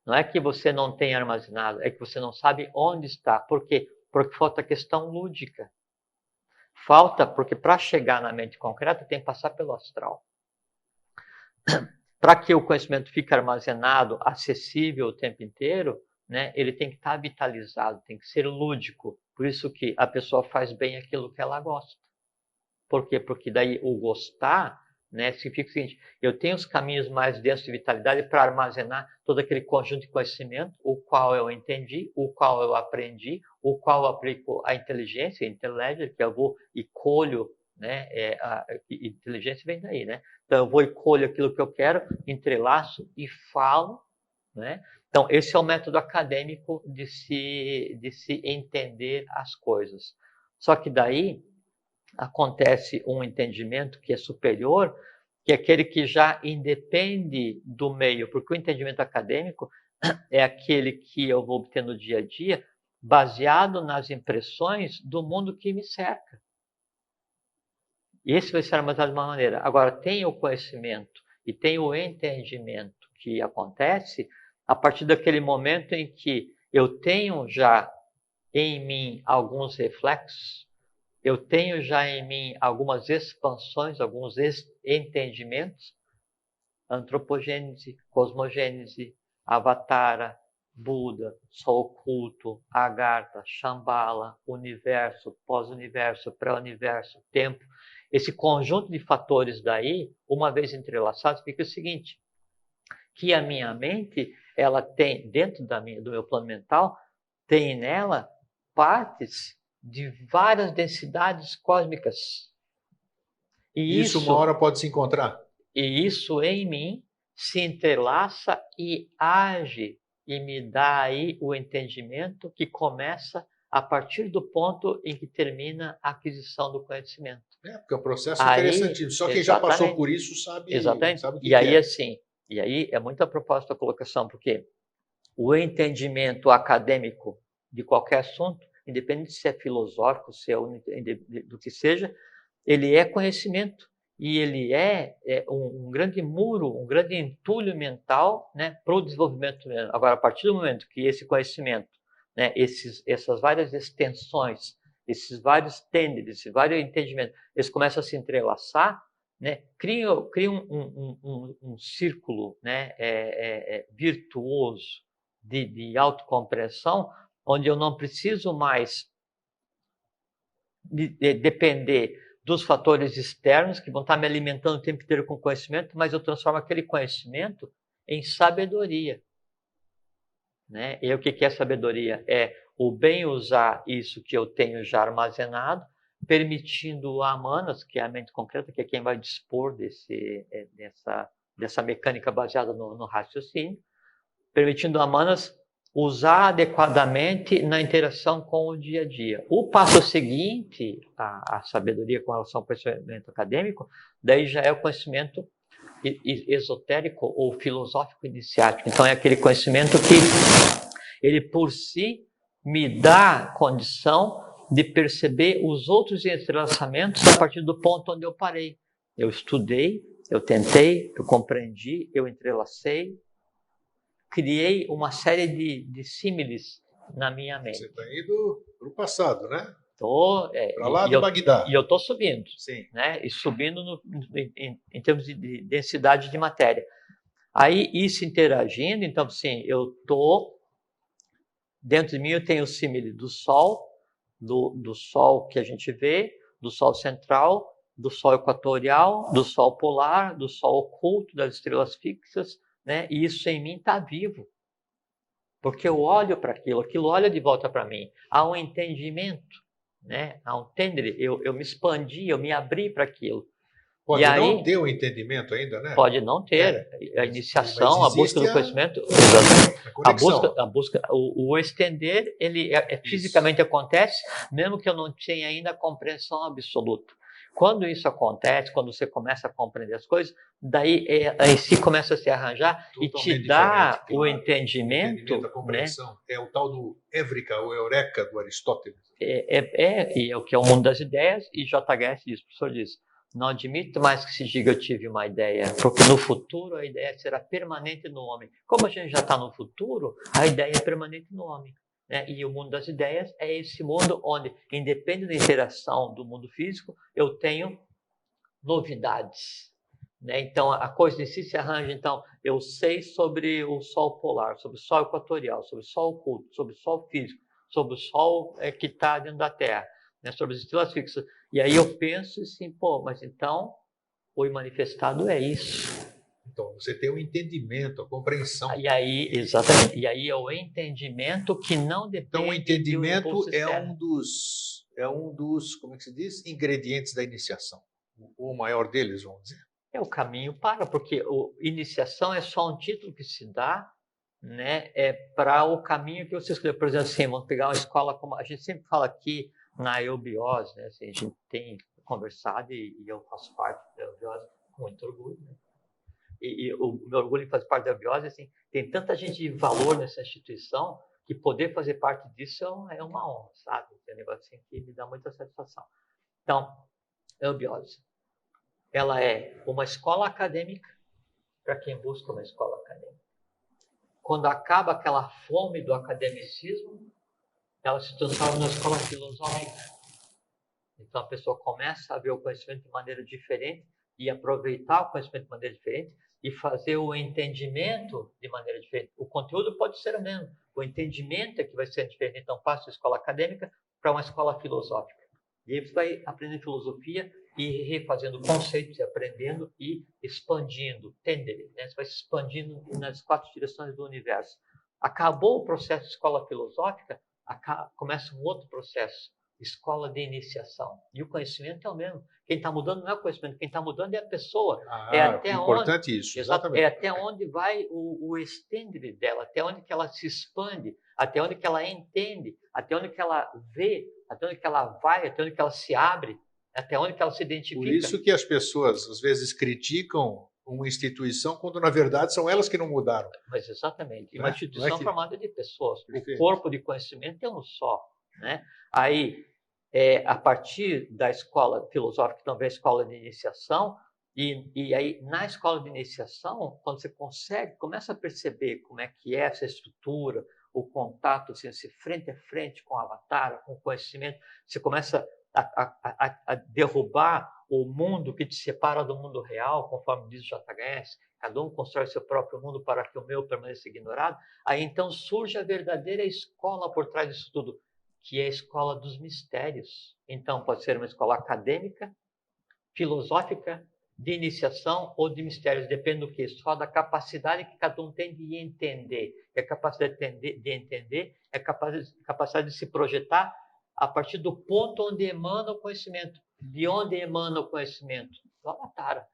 Não é que você não tem armazenado, é que você não sabe onde está. Por quê? Porque falta a questão lúdica. Falta porque para chegar na mente concreta tem que passar pelo astral. Para que o conhecimento fique armazenado, acessível o tempo inteiro, né, ele tem que estar vitalizado, tem que ser lúdico. Por isso que a pessoa faz bem aquilo que ela gosta. Por quê? Porque daí o gostar, né, significa o seguinte, eu tenho os caminhos mais densos de vitalidade para armazenar todo aquele conjunto de conhecimento, o qual eu entendi, o qual eu aprendi, o qual eu aplico a inteligência, a intelligência, que eu vou e colho, né, a inteligência vem daí, né? Então eu vou e colho aquilo que eu quero, entrelaço e falo, né? Então esse é o método acadêmico de se entender as coisas. Só que daí acontece um entendimento que é superior, que é aquele que já independe do meio, porque o entendimento acadêmico é aquele que eu vou obter no dia a dia, baseado nas impressões do mundo que me cerca. Esse vai ser armazenado de uma maneira. Agora, tem o conhecimento e tem o entendimento que acontece a partir daquele momento em que eu tenho já em mim alguns reflexos, eu tenho já em mim algumas expansões, alguns entendimentos, antropogênese, cosmogênese, avatara, Buda, Sol oculto, Agartha, Shambhala, universo, pós-universo, pré-universo, tempo. Esse conjunto de fatores daí, uma vez entrelaçados, fica o seguinte, que a minha mente, ela tem, dentro do meu plano mental, tem nela partes de várias densidades cósmicas. E isso uma hora pode se encontrar? E isso em mim se entrelaça e age e me dá aí o entendimento que começa a partir do ponto em que termina a aquisição do conhecimento. Porque é um processo interessantíssimo. Só quem já passou por isso sabe, sabe o que aí, é. Assim, e aí é muito a proposta da colocação, porque o entendimento acadêmico de qualquer assunto, independente se é filosófico, se é do que seja, ele é conhecimento e ele é um grande muro, um grande entulho mental, né, para o desenvolvimento. Agora, a partir do momento que esse conhecimento, né, essas várias extensões, esses vários tênderes, esses vários entendimentos, eles começam a se entrelaçar, né, cria um círculo, né, virtuoso de autocompreensão, onde eu não preciso mais depender dos fatores externos que vão estar me alimentando o tempo inteiro com conhecimento, mas eu transformo aquele conhecimento em sabedoria. Né? E o que é sabedoria? É o bem usar isso que eu tenho já armazenado, permitindo a Manas, que é a mente concreta, que é quem vai dispor dessa mecânica baseada no raciocínio, permitindo a Manas usar adequadamente na interação com o dia a dia. O passo seguinte, a sabedoria com relação ao conhecimento acadêmico, daí já é o conhecimento esotérico ou filosófico iniciático. Então é aquele conhecimento que ele por si me dá condição de perceber os outros entrelaçamentos a partir do ponto onde eu parei. Eu estudei, eu tentei, eu compreendi, eu entrelacei, criei uma série de símiles na minha mente. Você está indo para o passado, né? Para lá do Bagdá. E eu estou subindo. Sim. Né? E subindo em termos de densidade de matéria. Aí, isso interagindo, então, assim, eu estou... Dentro de mim eu tenho o símile do Sol, do Sol que a gente vê, do Sol central, do Sol equatorial, do Sol polar, do Sol oculto, das estrelas fixas, né? E isso em mim está vivo. Porque eu olho para aquilo olha de volta para mim. Há um entendimento, né? Há um tender, eu me expandi, eu me abri para aquilo. Pode não ter o entendimento ainda, né? Pode não ter. A iniciação, a busca do conhecimento, a busca, o estender, ele fisicamente acontece, mesmo que eu não tenha ainda a compreensão absoluta. Quando isso acontece, quando você começa a compreender as coisas, daí em si começa a se arranjar e te dá o entendimento, a compreensão. Né? É o tal do Évreka, ou Eureka do Aristóteles. E é o que é o mundo das ideias, e J.H.S. diz, o professor diz, não admito mais que se diga eu tive uma ideia, porque no futuro a ideia será permanente no homem. Como a gente já está no futuro, a ideia é permanente no homem. Né? E o mundo das ideias é esse mundo onde, independente da interação do mundo físico, eu tenho novidades. Né? Então, a coisa em si se arranja. Então, eu sei sobre o Sol polar, sobre o Sol equatorial, sobre o Sol oculto, sobre o Sol físico, sobre o Sol que está dentro da Terra, né? Sobre as estrelas fixas. E aí eu penso assim, pô, mas então o manifestado é isso. Então, você tem um entendimento, a compreensão. E aí, exatamente. E aí é o entendimento que não depende. Então, o entendimento é um dos, como é que se diz? Ingredientes da iniciação. O maior deles, vamos dizer. É o caminho porque iniciação é só um título que se dá, né? É para o caminho que você escolheu. Por exemplo, assim, vamos pegar uma escola como a gente sempre fala aqui na eubiose, né? Assim, a gente tem conversado e eu faço parte da eubiose com muito orgulho, né? E o meu orgulho em fazer parte da eubiose, assim, tem tanta gente de valor nessa instituição que poder fazer parte disso é uma honra, sabe? É um negócio assim que me dá muita satisfação. Então, eubiose, ela é uma escola acadêmica para quem busca uma escola acadêmica. Quando acaba aquela fome do academicismo, ela se transforma numa escola filosófica. Então a pessoa começa a ver o conhecimento de maneira diferente e aproveitar o conhecimento de maneira diferente e fazer o entendimento de maneira diferente. O conteúdo pode ser o mesmo, o entendimento é que vai ser diferente. Então passa da escola acadêmica para uma escola filosófica. E aí você vai aprendendo filosofia e refazendo conceitos, e aprendendo e expandindo, entender, né? Você vai se expandindo nas 4 direções do universo. Acabou o processo de escola filosófica, começa um outro processo, escola de iniciação. E o conhecimento é o mesmo. Quem está mudando não é o conhecimento, quem está mudando é a pessoa. É até importante onde, isso, exatamente. É até onde vai o extender dela, até onde que ela se expande, até onde que ela entende, até onde que ela vê, até onde que ela vai, até onde que ela se abre, até onde que ela se identifica. Por isso que as pessoas, às vezes, criticam uma instituição quando, na verdade, são elas que não mudaram. Mas exatamente. Uma instituição formada de pessoas. Perfeito. O corpo de conhecimento é um só. Né? Aí, a partir da escola filosófica, também a escola de iniciação, e aí, na escola de iniciação, quando você começa a perceber como é que é essa estrutura, o contato, assim, frente a frente com o avatar, com o conhecimento, você começa a derrubar o mundo que te separa do mundo real, conforme diz o J.H.S., cada um constrói seu próprio mundo para que o meu permaneça ignorado. Aí então surge a verdadeira escola por trás disso tudo, que é a escola dos mistérios. Então pode ser uma escola acadêmica, filosófica, de iniciação ou de mistérios, depende do que? Só da capacidade que cada um tem de entender. E a capacidade de entender é a capacidade de se projetar a partir do ponto onde emana o conhecimento. De onde emana o conhecimento? Do avatar.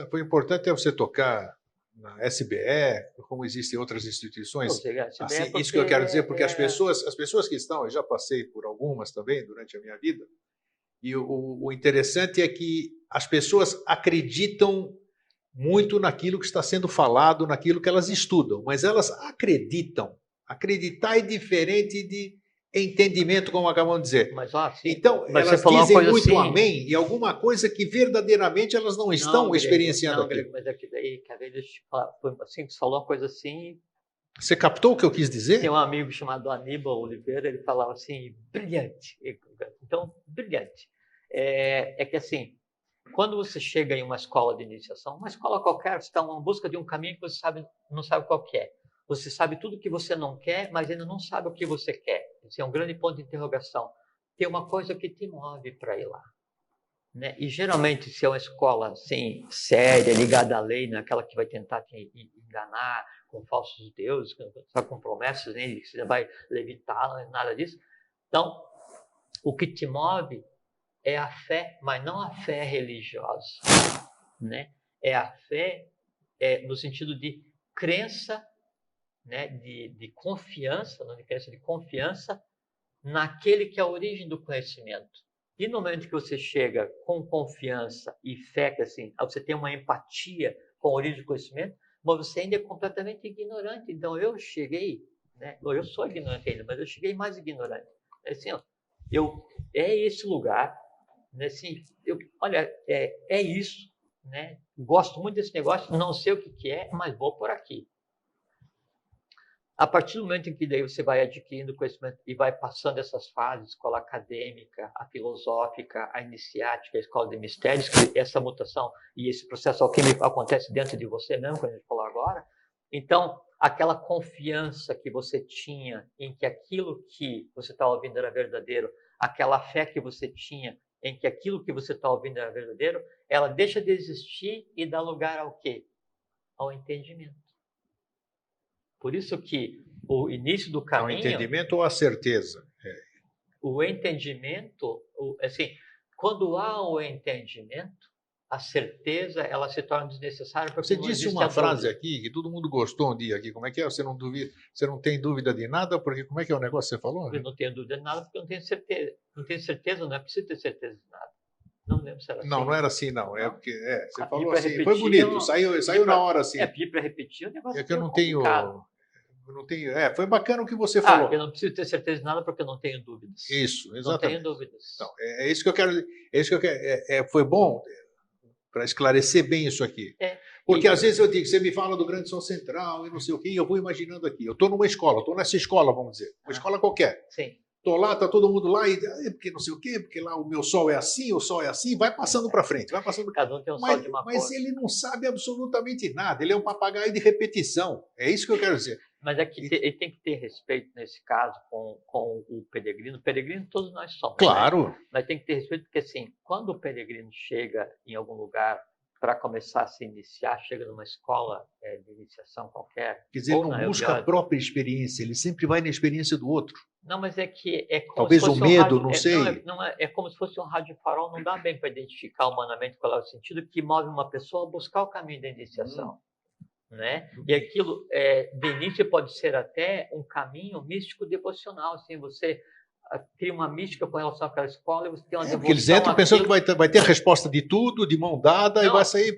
Foi importante você tocar na SBE, como existem outras instituições. Assim, isso que eu quero dizer, porque as pessoas que estão, eu já passei por algumas também durante a minha vida, e o interessante é que as pessoas acreditam muito naquilo que está sendo falado, naquilo que elas estudam, mas elas acreditam. Acreditar é diferente de entendimento, como acabamos de dizer. Então, elas dizem muito assim, amém e alguma coisa que verdadeiramente elas não estão experienciando aqui. Mas é que daí, deixa eu te falar, assim, você falou uma coisa assim... Você captou o que eu quis dizer? Tem um amigo chamado Aníbal Oliveira, ele falava assim, brilhante. Então, brilhante. É que assim, quando você chega em uma escola de iniciação, uma escola qualquer, você está em busca de um caminho que você não sabe qual que é. Você sabe tudo que você não quer, mas ainda não sabe o que você quer. Esse é um grande ponto de interrogação. Tem uma coisa que te move para ir lá. Né? E geralmente, se é uma escola assim, séria, ligada à lei, naquela que vai tentar te enganar com falsos deuses, com promessas, nem que você vai levitar, nada disso. Então, o que te move é a fé, mas não a fé religiosa. Né? É a fé no sentido de crença, né? de confiança, não de crença, de confiança naquele que é a origem do conhecimento. E no momento que você chega com confiança e fé, que assim, você tem uma empatia com a origem do conhecimento, mas você ainda é completamente ignorante. Então eu cheguei, né? Eu sou ignorante ainda, mas eu cheguei mais ignorante. Assim, ó, é esse lugar, né? Assim, olha, é isso, né? Gosto muito desse negócio, não sei o que é, mas vou por aqui. A partir do momento em que daí você vai adquirindo conhecimento e vai passando essas fases, escola acadêmica, a filosófica, a iniciática, a escola de mistérios, que essa mutação e esse processo alquímico acontece dentro de você mesmo, como a gente falou agora. Então, aquela confiança que você tinha em que aquilo que você está ouvindo era verdadeiro, aquela fé que você tinha em que aquilo que você está ouvindo era verdadeiro, ela deixa de existir e dá lugar ao quê? Ao entendimento. Por isso que o início do caminho... O entendimento ou a certeza? O entendimento, assim, quando há o entendimento, a certeza ela se torna desnecessária. Você disse uma frase aqui que todo mundo gostou um dia aqui. Como é que é? Você não duvida, você não tem dúvida de nada? Porque como é que é o negócio que você falou? Eu não tenho dúvida de nada porque eu não tenho certeza. Não tenho certeza, não é preciso ter certeza de nada. Não lembro se era assim. Não, não era assim, não. É porque você falou assim. Repetir, foi bonito, saiu na hora assim. Pedir para repetir, o negócio é que eu não tenho. Foi bacana o que você falou. Eu não preciso ter certeza de nada porque eu não tenho dúvidas. Isso, exatamente. Não tenho dúvidas. Então, é isso que eu quero. É isso que eu quero. Foi bom para esclarecer bem isso aqui. Porque às vezes eu digo, você me fala do Grande Sol Central e não sei o quê, e eu vou imaginando aqui. Eu estou numa escola, estou nessa escola, vamos dizer, uma escola qualquer. Sim. Estou lá, está todo mundo lá, e porque não sei o quê, porque lá o meu sol é assim, o sol é assim, vai passando para frente, vai passando. Cada um tem um sol de uma mas cor. ele não sabe absolutamente nada, ele é um papagaio de repetição. É isso que eu quero dizer. Mas é que ele tem que ter respeito, nesse caso, com o peregrino. Peregrino todos nós somos. Claro. Né? Mas tem que ter respeito, porque assim, quando o peregrino chega em algum lugar para começar a se iniciar, chega numa escola de iniciação qualquer... Quer dizer, não busca a própria experiência, ele sempre vai na experiência do outro. Não, mas é que é como talvez se fosse o medo, rádio, não sei. É como se fosse um rádio farol, não dá bem para identificar humanamente qual é o sentido que move uma pessoa a buscar o caminho da iniciação. Né? E aquilo, de início, pode ser até um caminho místico devocional. Assim, você cria uma mística com relação àquela escola e você tem uma devoção. Porque eles entram pensando que vai ter a resposta de tudo, de mão dada, não, e vai sair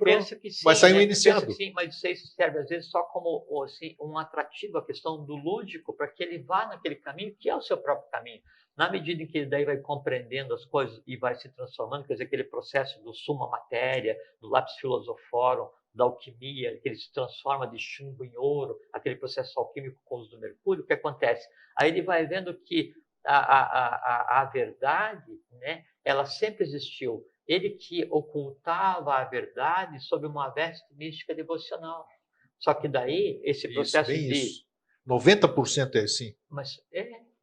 vai sair um iniciado. Sim, mas isso serve às vezes só como assim, um atrativo, a questão do lúdico, para que ele vá naquele caminho que é o seu próprio caminho. Na medida em que ele daí vai compreendendo as coisas e vai se transformando, quer dizer, aquele processo do suma matéria, do lápis filosoforum, da alquimia, que ele se transforma de chumbo em ouro, aquele processo alquímico com o uso do mercúrio, o que acontece? Aí ele vai vendo que a verdade, né, ela sempre existiu. Ele que ocultava a verdade sob uma veste mística devocional. Só que daí, esse processo isso. 90% é assim. Mas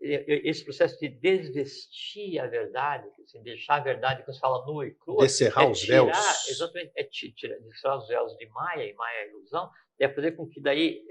esse processo de desvestir a verdade, assim, deixar a verdade, que você fala nua e crua, descerrar os véus. Exatamente, descerrar os véus de Maia, e Maia é a ilusão, é fazer com que daí,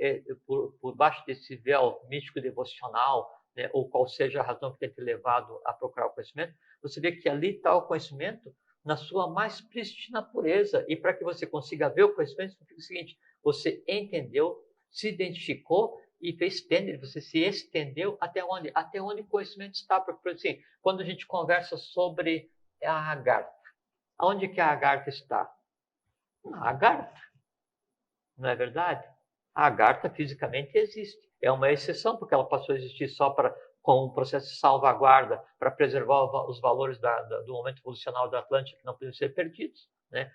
por baixo desse véu místico devocional, né, ou qual seja a razão que tem te levado a procurar o conhecimento, você vê que ali está o conhecimento na sua mais prístina pureza. E para que você consiga ver o conhecimento, significa o seguinte: você entendeu, se identificou e fez tender, você se estendeu até onde? Até onde o conhecimento está. Porque, assim, quando a gente conversa sobre a Agartha, aonde que a Agartha está? Na Agartha, não é verdade? A Agartha fisicamente existe. É uma exceção, porque ela passou a existir só com um processo de salvaguarda para preservar os valores do momento evolucional da Atlântida, que não podiam ser perdidos. Né?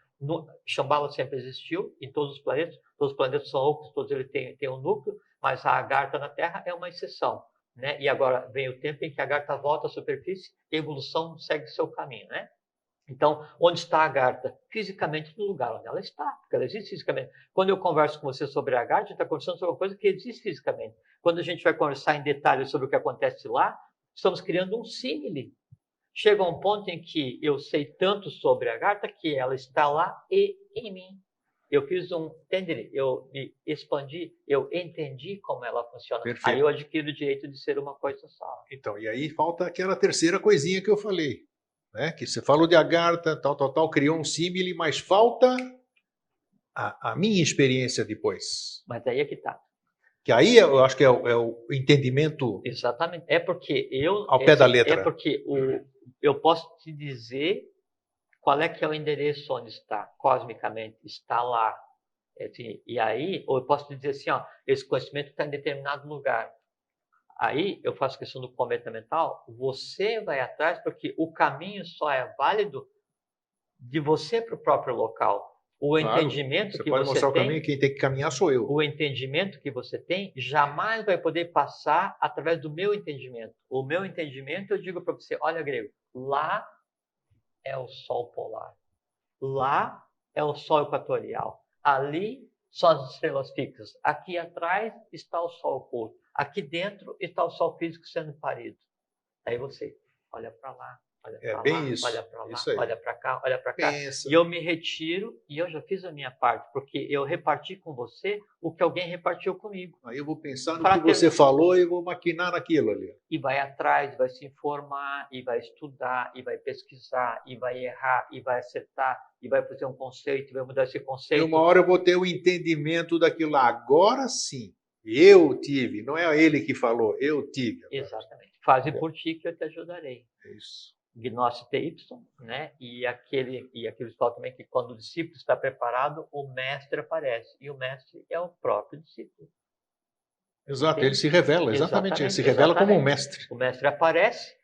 Shambhala sempre existiu em todos os planetas são ocos, todos eles têm um núcleo, mas a Agartha na Terra é uma exceção. Né? E agora vem o tempo em que a Agartha volta à superfície e a evolução segue seu caminho. Né? Então, onde está a Agartha? Fisicamente no lugar onde ela está, porque ela existe fisicamente. Quando eu converso com você sobre a Agartha, a gente está conversando sobre uma coisa que existe fisicamente. Quando a gente vai conversar em detalhes sobre o que acontece lá, estamos criando um símile. Chega um ponto em que eu sei tanto sobre a Agartha que ela está lá e em mim. Eu fiz eu me expandi, eu entendi como ela funciona. Perfeito. Aí eu adquiro o direito de ser uma coisa só. Então, e aí falta aquela terceira coisinha que eu falei. Né? Que você falou de Agartha, tal, criou um símile, mas falta a minha experiência depois. Mas aí é que está. Que aí eu acho que é o entendimento. Exatamente. É porque ao pé da letra. É porque eu posso te dizer qual é que é o endereço onde está, cosmicamente, está lá. Assim, e aí, ou eu posso te dizer assim, ó, esse conhecimento está em determinado lugar. Aí eu faço questão do cometa mental, você vai atrás, porque o caminho só é válido de você para o próprio local. O Claro, entendimento você que pode você mostrar o tem, caminho, quem tem que caminhar sou eu. o entendimento que você tem jamais vai poder passar através do meu entendimento. O meu entendimento, eu digo para você, olha, Grego, lá é o sol polar. Lá é o sol equatorial. Ali são as estrelas fixas. Aqui atrás está o sol oculto. Aqui dentro está o sol físico sendo parido. Aí você olha para lá, olha É para bem lá, isso. olha para lá, Isso aí. olha para cá, olha para cá. Pensa. E eu me retiro e eu já fiz a minha parte, porque eu reparti com você o que alguém repartiu comigo. Aí eu vou pensar no que você falou e vou maquinar naquilo ali. E vai atrás, vai se informar, e vai estudar, e vai pesquisar, e vai errar, e vai acertar, e vai fazer um conceito, e vai mudar esse E conceito. uma hora eu vou ter o entendimento daquilo lá. Agora sim, eu tive, não é ele que falou, eu tive. Agora. Exatamente. Faze por ti que eu te ajudarei. Isso. Gnose TY, né? E aquele fala também que quando o discípulo está preparado, o mestre aparece. E o mestre é o próprio discípulo. Exato, ele se revela, exatamente, ele se revela como um mestre. O mestre aparece,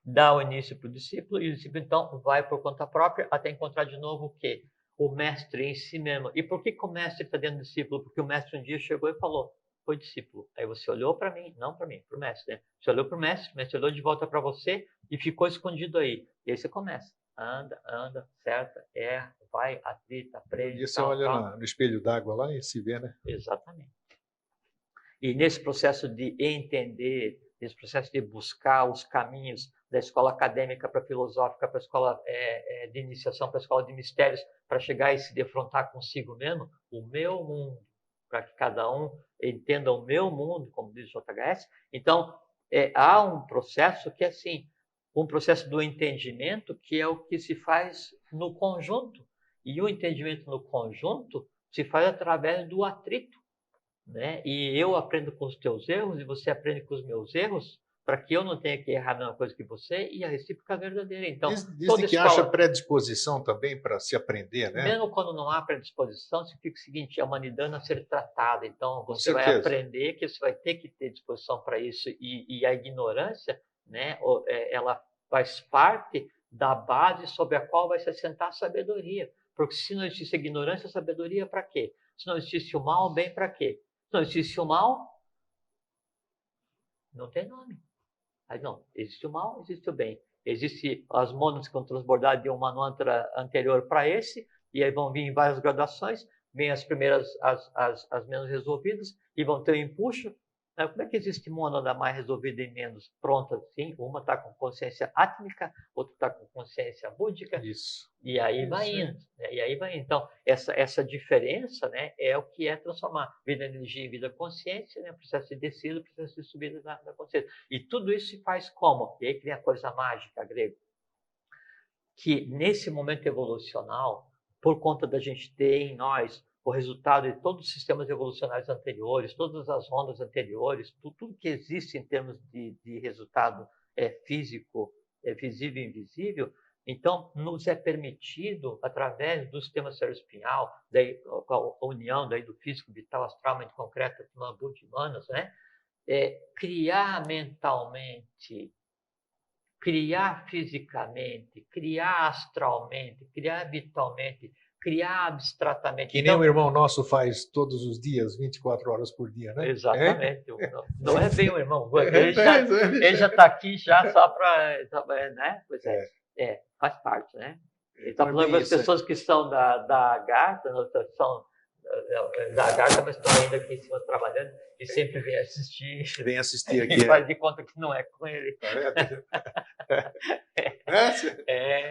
dá o início para o discípulo, e o discípulo então vai por conta própria até encontrar de novo o quê? O mestre em si mesmo. E por que o mestre está dentro do discípulo? Porque o mestre um dia chegou e falou, foi discípulo. Aí você olhou para mim, não para mim, para o mestre. Né? Você olhou para o mestre olhou de volta para você e ficou escondido aí. E aí você começa, anda, certa, erra, vai, atrita, aprende. E você olha no espelho d'água lá e se vê, né? Exatamente. E nesse processo de entender, nesse processo de buscar os caminhos da escola acadêmica para a filosófica, para a escola de iniciação, para a escola de mistérios, para chegar e se defrontar consigo mesmo, o meu mundo, para que cada um entenda o meu mundo, como diz o JHS. Então, há um processo que é assim, um processo do entendimento que é o que se faz no conjunto. E o entendimento no conjunto se faz através do atrito. Né? E eu aprendo com os teus erros e você aprende com os meus erros, para que eu não tenha que errar a mesma coisa que você e a recíproca verdadeira. Então, dizem que acha predisposição também para se aprender, né? Mesmo quando não há predisposição, significa o seguinte, é uma humanidade a ser tratada. Então, você vai aprender que você vai ter que ter disposição para isso. E a ignorância, né, ela faz parte da base sobre a qual vai se assentar a sabedoria. Porque se não existisse ignorância, sabedoria para quê? Se não existisse o mal, bem para quê? Se não existe o mal, não tem nome. Aí não, existe o mal, existe o bem. Existe as mônadas que vão transbordar de um mantra anterior para esse, e aí vão vir em várias gradações, vem as primeiras, as menos resolvidas, e vão ter um empuxo. Como é que existe mônada mais resolvida e menos pronta? Sim, uma está com consciência átmica, outra está com consciência búdica. Isso. E aí vai indo. Né? E aí vai indo. Então, essa diferença, né, é o que é transformar vida em energia em vida consciência, né? Processo de descida, processo de subida da consciência. E tudo isso se faz como? E aí que vem a coisa mágica, grego. Que nesse momento evolucional, por conta da gente ter em nós o resultado de todos os sistemas evolucionários anteriores, todas as ondas anteriores, tudo que existe em termos de resultado físico, visível e invisível, então nos é permitido, através do sistema cerebroespinhal, a união daí do físico, vital, astral, mente concreta, Buddha e Manas, né? Criar mentalmente, criar fisicamente, criar astralmente, criar vitalmente, criar abstratamente. Que nem o irmão nosso faz todos os dias, 24 horas por dia, né? Exatamente. Não é bem o irmão. Ele já está aqui já só para... Né? Pois faz parte, né? Ele está falando com as pessoas que são da Agartha, são da Agartha, mas estão ainda aqui em cima trabalhando e sempre vem assistir. Vem assistir aqui. E faz de conta que não é com ele.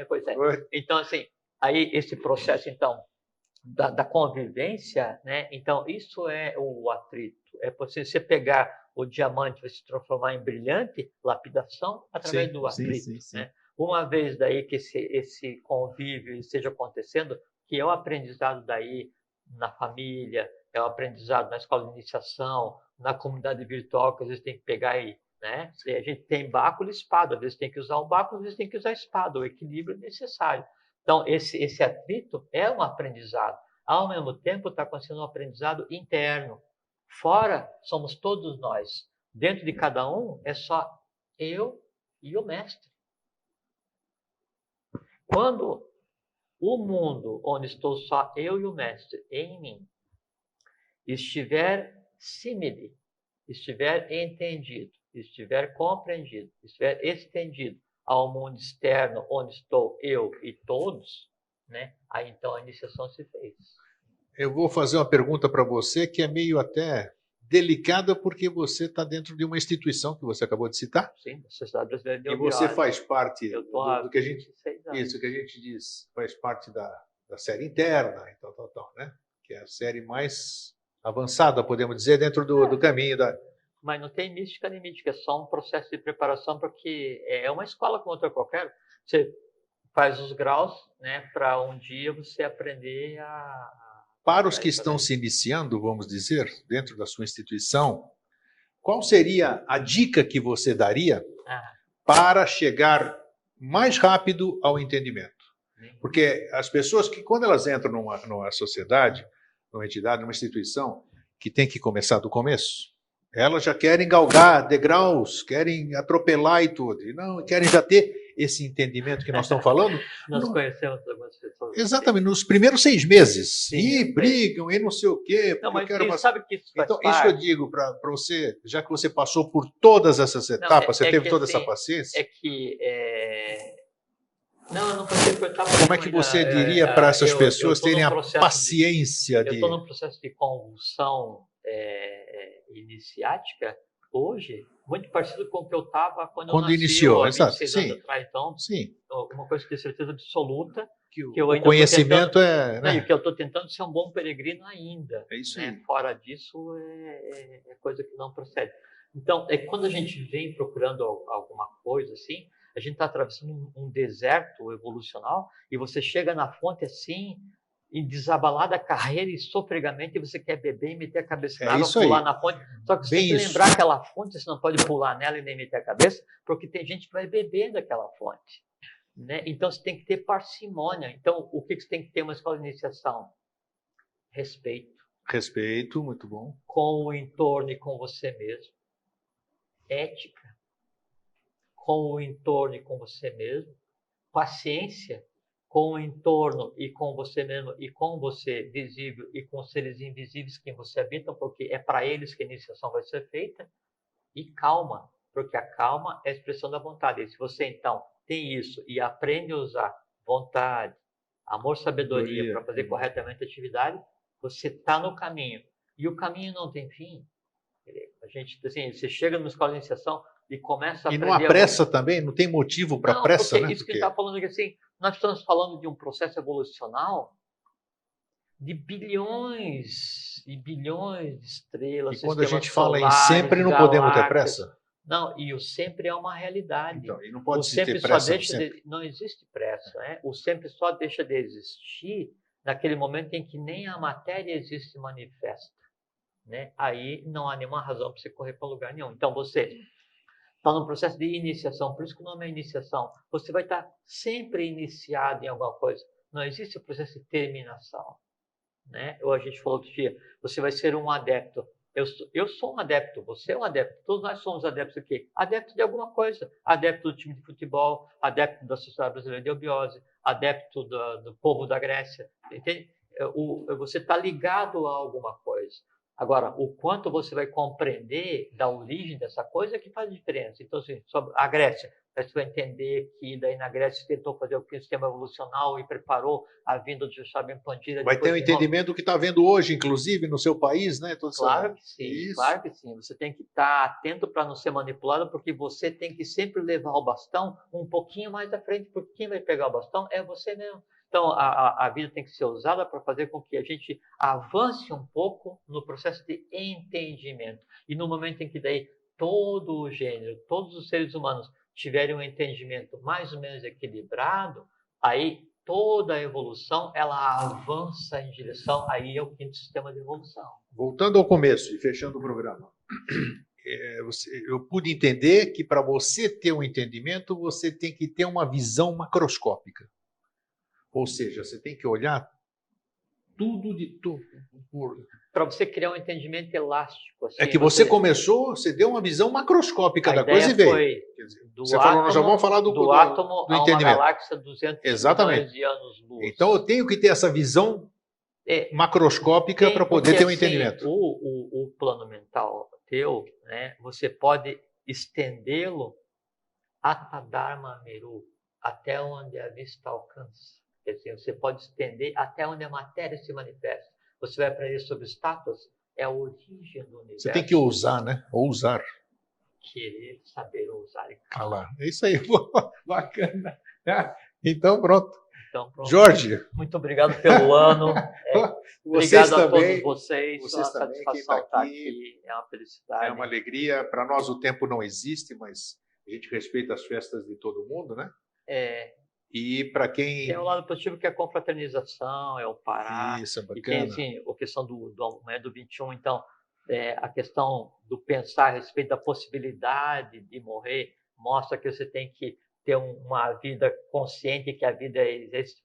Pois é. Então, assim, aí esse processo, então, da convivência, né? Então, isso é o atrito. É você pegar o diamante e se transformar em brilhante, lapidação, através do atrito. Sim. Né? Uma vez daí que esse convívio esteja acontecendo, que é o aprendizado daí na família, é o aprendizado na escola de iniciação, na comunidade virtual, que às vezes tem que pegar e né? A gente tem báculo e espada, às vezes tem que usar o báculo, às vezes tem que usar a espada, o equilíbrio é necessário. Então, esse atrito é um aprendizado. Ao mesmo tempo, está acontecendo um aprendizado interno. Fora, somos todos nós. Dentro de cada um, é só eu e o mestre. Quando o mundo onde estou só eu e o mestre em mim estiver símile, estiver entendido, estiver compreendido, estiver estendido ao mundo externo onde estou eu e todos, né? Aí então a iniciação se fez. Eu vou fazer uma pergunta para você que é meio até delicada, porque você está dentro de uma instituição que você acabou de citar. Sim, da Sociedade Brasileira de E Obiose. você faz parte do que a gente, isso que a gente diz, faz parte da série interna, e tal, né? Que é a série mais avançada, podemos dizer, dentro do caminho da... Mas não tem mística nem mítica, é só um processo de preparação, porque é uma escola como outra qualquer. Você faz os graus, né, para um dia você aprender a... Para os que estão se iniciando, vamos dizer, dentro da sua instituição, qual seria a dica que você daria para chegar mais rápido ao entendimento? Porque as pessoas que, quando elas entram numa sociedade, numa entidade, numa instituição, que tem que começar do começo, elas já querem galgar degraus, querem atropelar e tudo. E não querem já ter esse entendimento que nós estamos falando. Nós conhecemos algumas pessoas. Exatamente, nos primeiros 6 meses. Sim, e brigam, e não sei o quê. Não, mas eu sabe que isso faz então, parte. isso que eu digo para você, já que você passou por todas essas etapas, você teve toda essa paciência. É que... Não, eu não passei por etapas. Como é que você diria para essas pessoas terem a paciência de... Eu estou num processo de convulsão iniciática hoje, muito parecido com o que eu estava quando eu nasci, iniciou, exato. 26 anos atrás. Então, sim. Uma coisa de certeza absoluta, que eu ainda o conhecimento tentando, né? E que eu estou tentando ser um bom peregrino ainda. É isso né? aí. Fora disso, é coisa que não procede. Então, quando a gente vem procurando alguma coisa assim, a gente está atravessando um deserto evolucional e você chega na fonte assim, em desabalada carreira e sofregamente, e você quer beber e meter a cabeça na água, pular na fonte. Só que você tem que lembrar aquela fonte, você não pode pular nela e nem meter a cabeça, porque tem gente que vai beber daquela fonte. Né? Então você tem que ter parcimônia. Então, o que você tem que ter uma escola de iniciação? Respeito. Respeito, muito bom. Com o entorno e com você mesmo. Ética. Com o entorno e com você mesmo. Paciência. Com o entorno e com você mesmo, e com você visível, e com os seres invisíveis que você habita, porque é para eles que a iniciação vai ser feita. E calma, porque a calma é a expressão da vontade. E se você, então, tem isso e aprende a usar vontade, amor, sabedoria para fazer corretamente a atividade, você está no caminho. E o caminho não tem fim. A gente, assim, você chega numa escola de iniciação e começa a aprender... E não há pressa também? Não tem motivo para pressa, porque né? Isso que a gente está falando, que assim, nós estamos falando de um processo evolucional de bilhões e bilhões de estrelas. E quando a gente fala solares, em sempre, não podemos ter pressa? Não, e o sempre é uma realidade. Então, e não pode o sempre ter pressa só deixa não existe pressa. Né? O sempre só deixa de existir naquele momento em que nem a matéria existe e manifesta. Né? Aí não há nenhuma razão para você correr para lugar nenhum. Então você está no processo de iniciação, por isso que o nome é iniciação. Você vai estar sempre iniciado em alguma coisa. Não existe o processo de terminação. Né? Ou a gente falou outro dia, você vai ser um adepto. Eu sou um adepto, você é um adepto, todos nós somos adeptos aqui. Adepto de alguma coisa. Adepto do time de futebol, adepto da Sociedade Brasileira de Obiose, adepto do povo da Grécia. Entende? Você está ligado a alguma coisa. Agora, o quanto você vai compreender da origem dessa coisa é que faz diferença. Então, assim, sobre a Grécia, você vai entender que daí na Grécia tentou fazer o sistema evolucional e preparou a vinda de Josabem Pandira. Vai ter um entendimento do que está vendo hoje, inclusive, no seu país, né? Claro que sim, isso. Claro que sim. Você tem que estar atento para não ser manipulado, porque você tem que sempre levar o bastão um pouquinho mais à frente, porque quem vai pegar o bastão é você mesmo. Então, a vida tem que ser usada para fazer com que a gente avance um pouco no processo de entendimento. E no momento em que daí todo o gênero, todos os seres humanos tiverem um entendimento mais ou menos equilibrado, aí toda a evolução ela avança em direção, aí é o quinto sistema de evolução. Voltando ao começo e fechando o programa. eu pude entender que para você ter um entendimento, você tem que ter uma visão macroscópica. Ou seja, você tem que olhar tudo de tudo. Para você criar um entendimento elástico. Assim, É que você começou, você deu uma visão macroscópica da coisa e veio. Foi você falou, nós já vamos falar do átomo do a entendimento. uma galáxia 200 milhões de anos-luz. Então eu tenho que ter essa visão macroscópica para poder ter um entendimento. O plano mental teu, né, você pode estendê-lo Atadharma Meru, até onde a vista alcança. Quer dizer, você pode estender até onde a matéria se manifesta. Você vai aprender sobre status, é a origem do universo. Você tem que ousar, né? Ousar. Querer saber ousar. Lá. É isso aí, bacana. Então, pronto. Pronto. Jorge. Muito obrigado pelo ano. Obrigado a todos vocês. Vocês uma também, satisfação estar aqui. É uma felicidade. É uma alegria. Para nós o tempo não existe, mas a gente respeita as festas de todo mundo, né? E para quem... Tem um lado positivo que é a confraternização, é o parar. Isso, é bacana. E tem, assim, a questão do 21, então, a questão do pensar a respeito da possibilidade de morrer, mostra que você tem que ter uma vida consciente, que a vida existe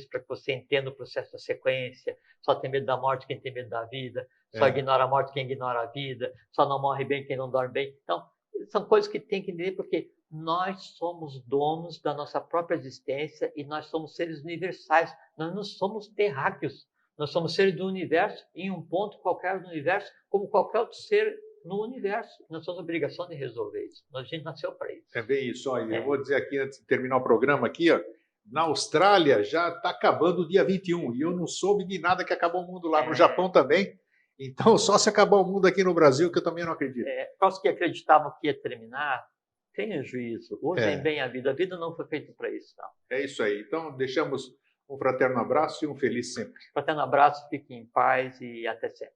para que você entenda o processo da sequência. Só tem medo da morte quem tem medo da vida, só ignora a morte quem ignora a vida, só não morre bem quem não dorme bem. Então, são coisas que tem que entender, porque nós somos donos da nossa própria existência e nós somos seres universais. Nós não somos terráqueos. Nós somos seres do universo, em um ponto qualquer do universo, como qualquer outro ser no universo. Nós temos a obrigação de resolver isso. A gente nasceu para isso. É bem isso. Olha, eu vou dizer aqui, antes de terminar o programa aqui, ó, na Austrália já está acabando o dia 21 e eu não soube de nada que acabou o mundo lá. No Japão também. Então, só se acabar o mundo aqui no Brasil, que eu também não acredito. Para os que acreditavam que ia terminar, tenham juízo, usem bem a vida. A vida não foi feita para isso, não. É isso aí. Então, deixamos um fraterno abraço e um feliz sempre. Fraterno abraço, fiquem em paz e até sempre.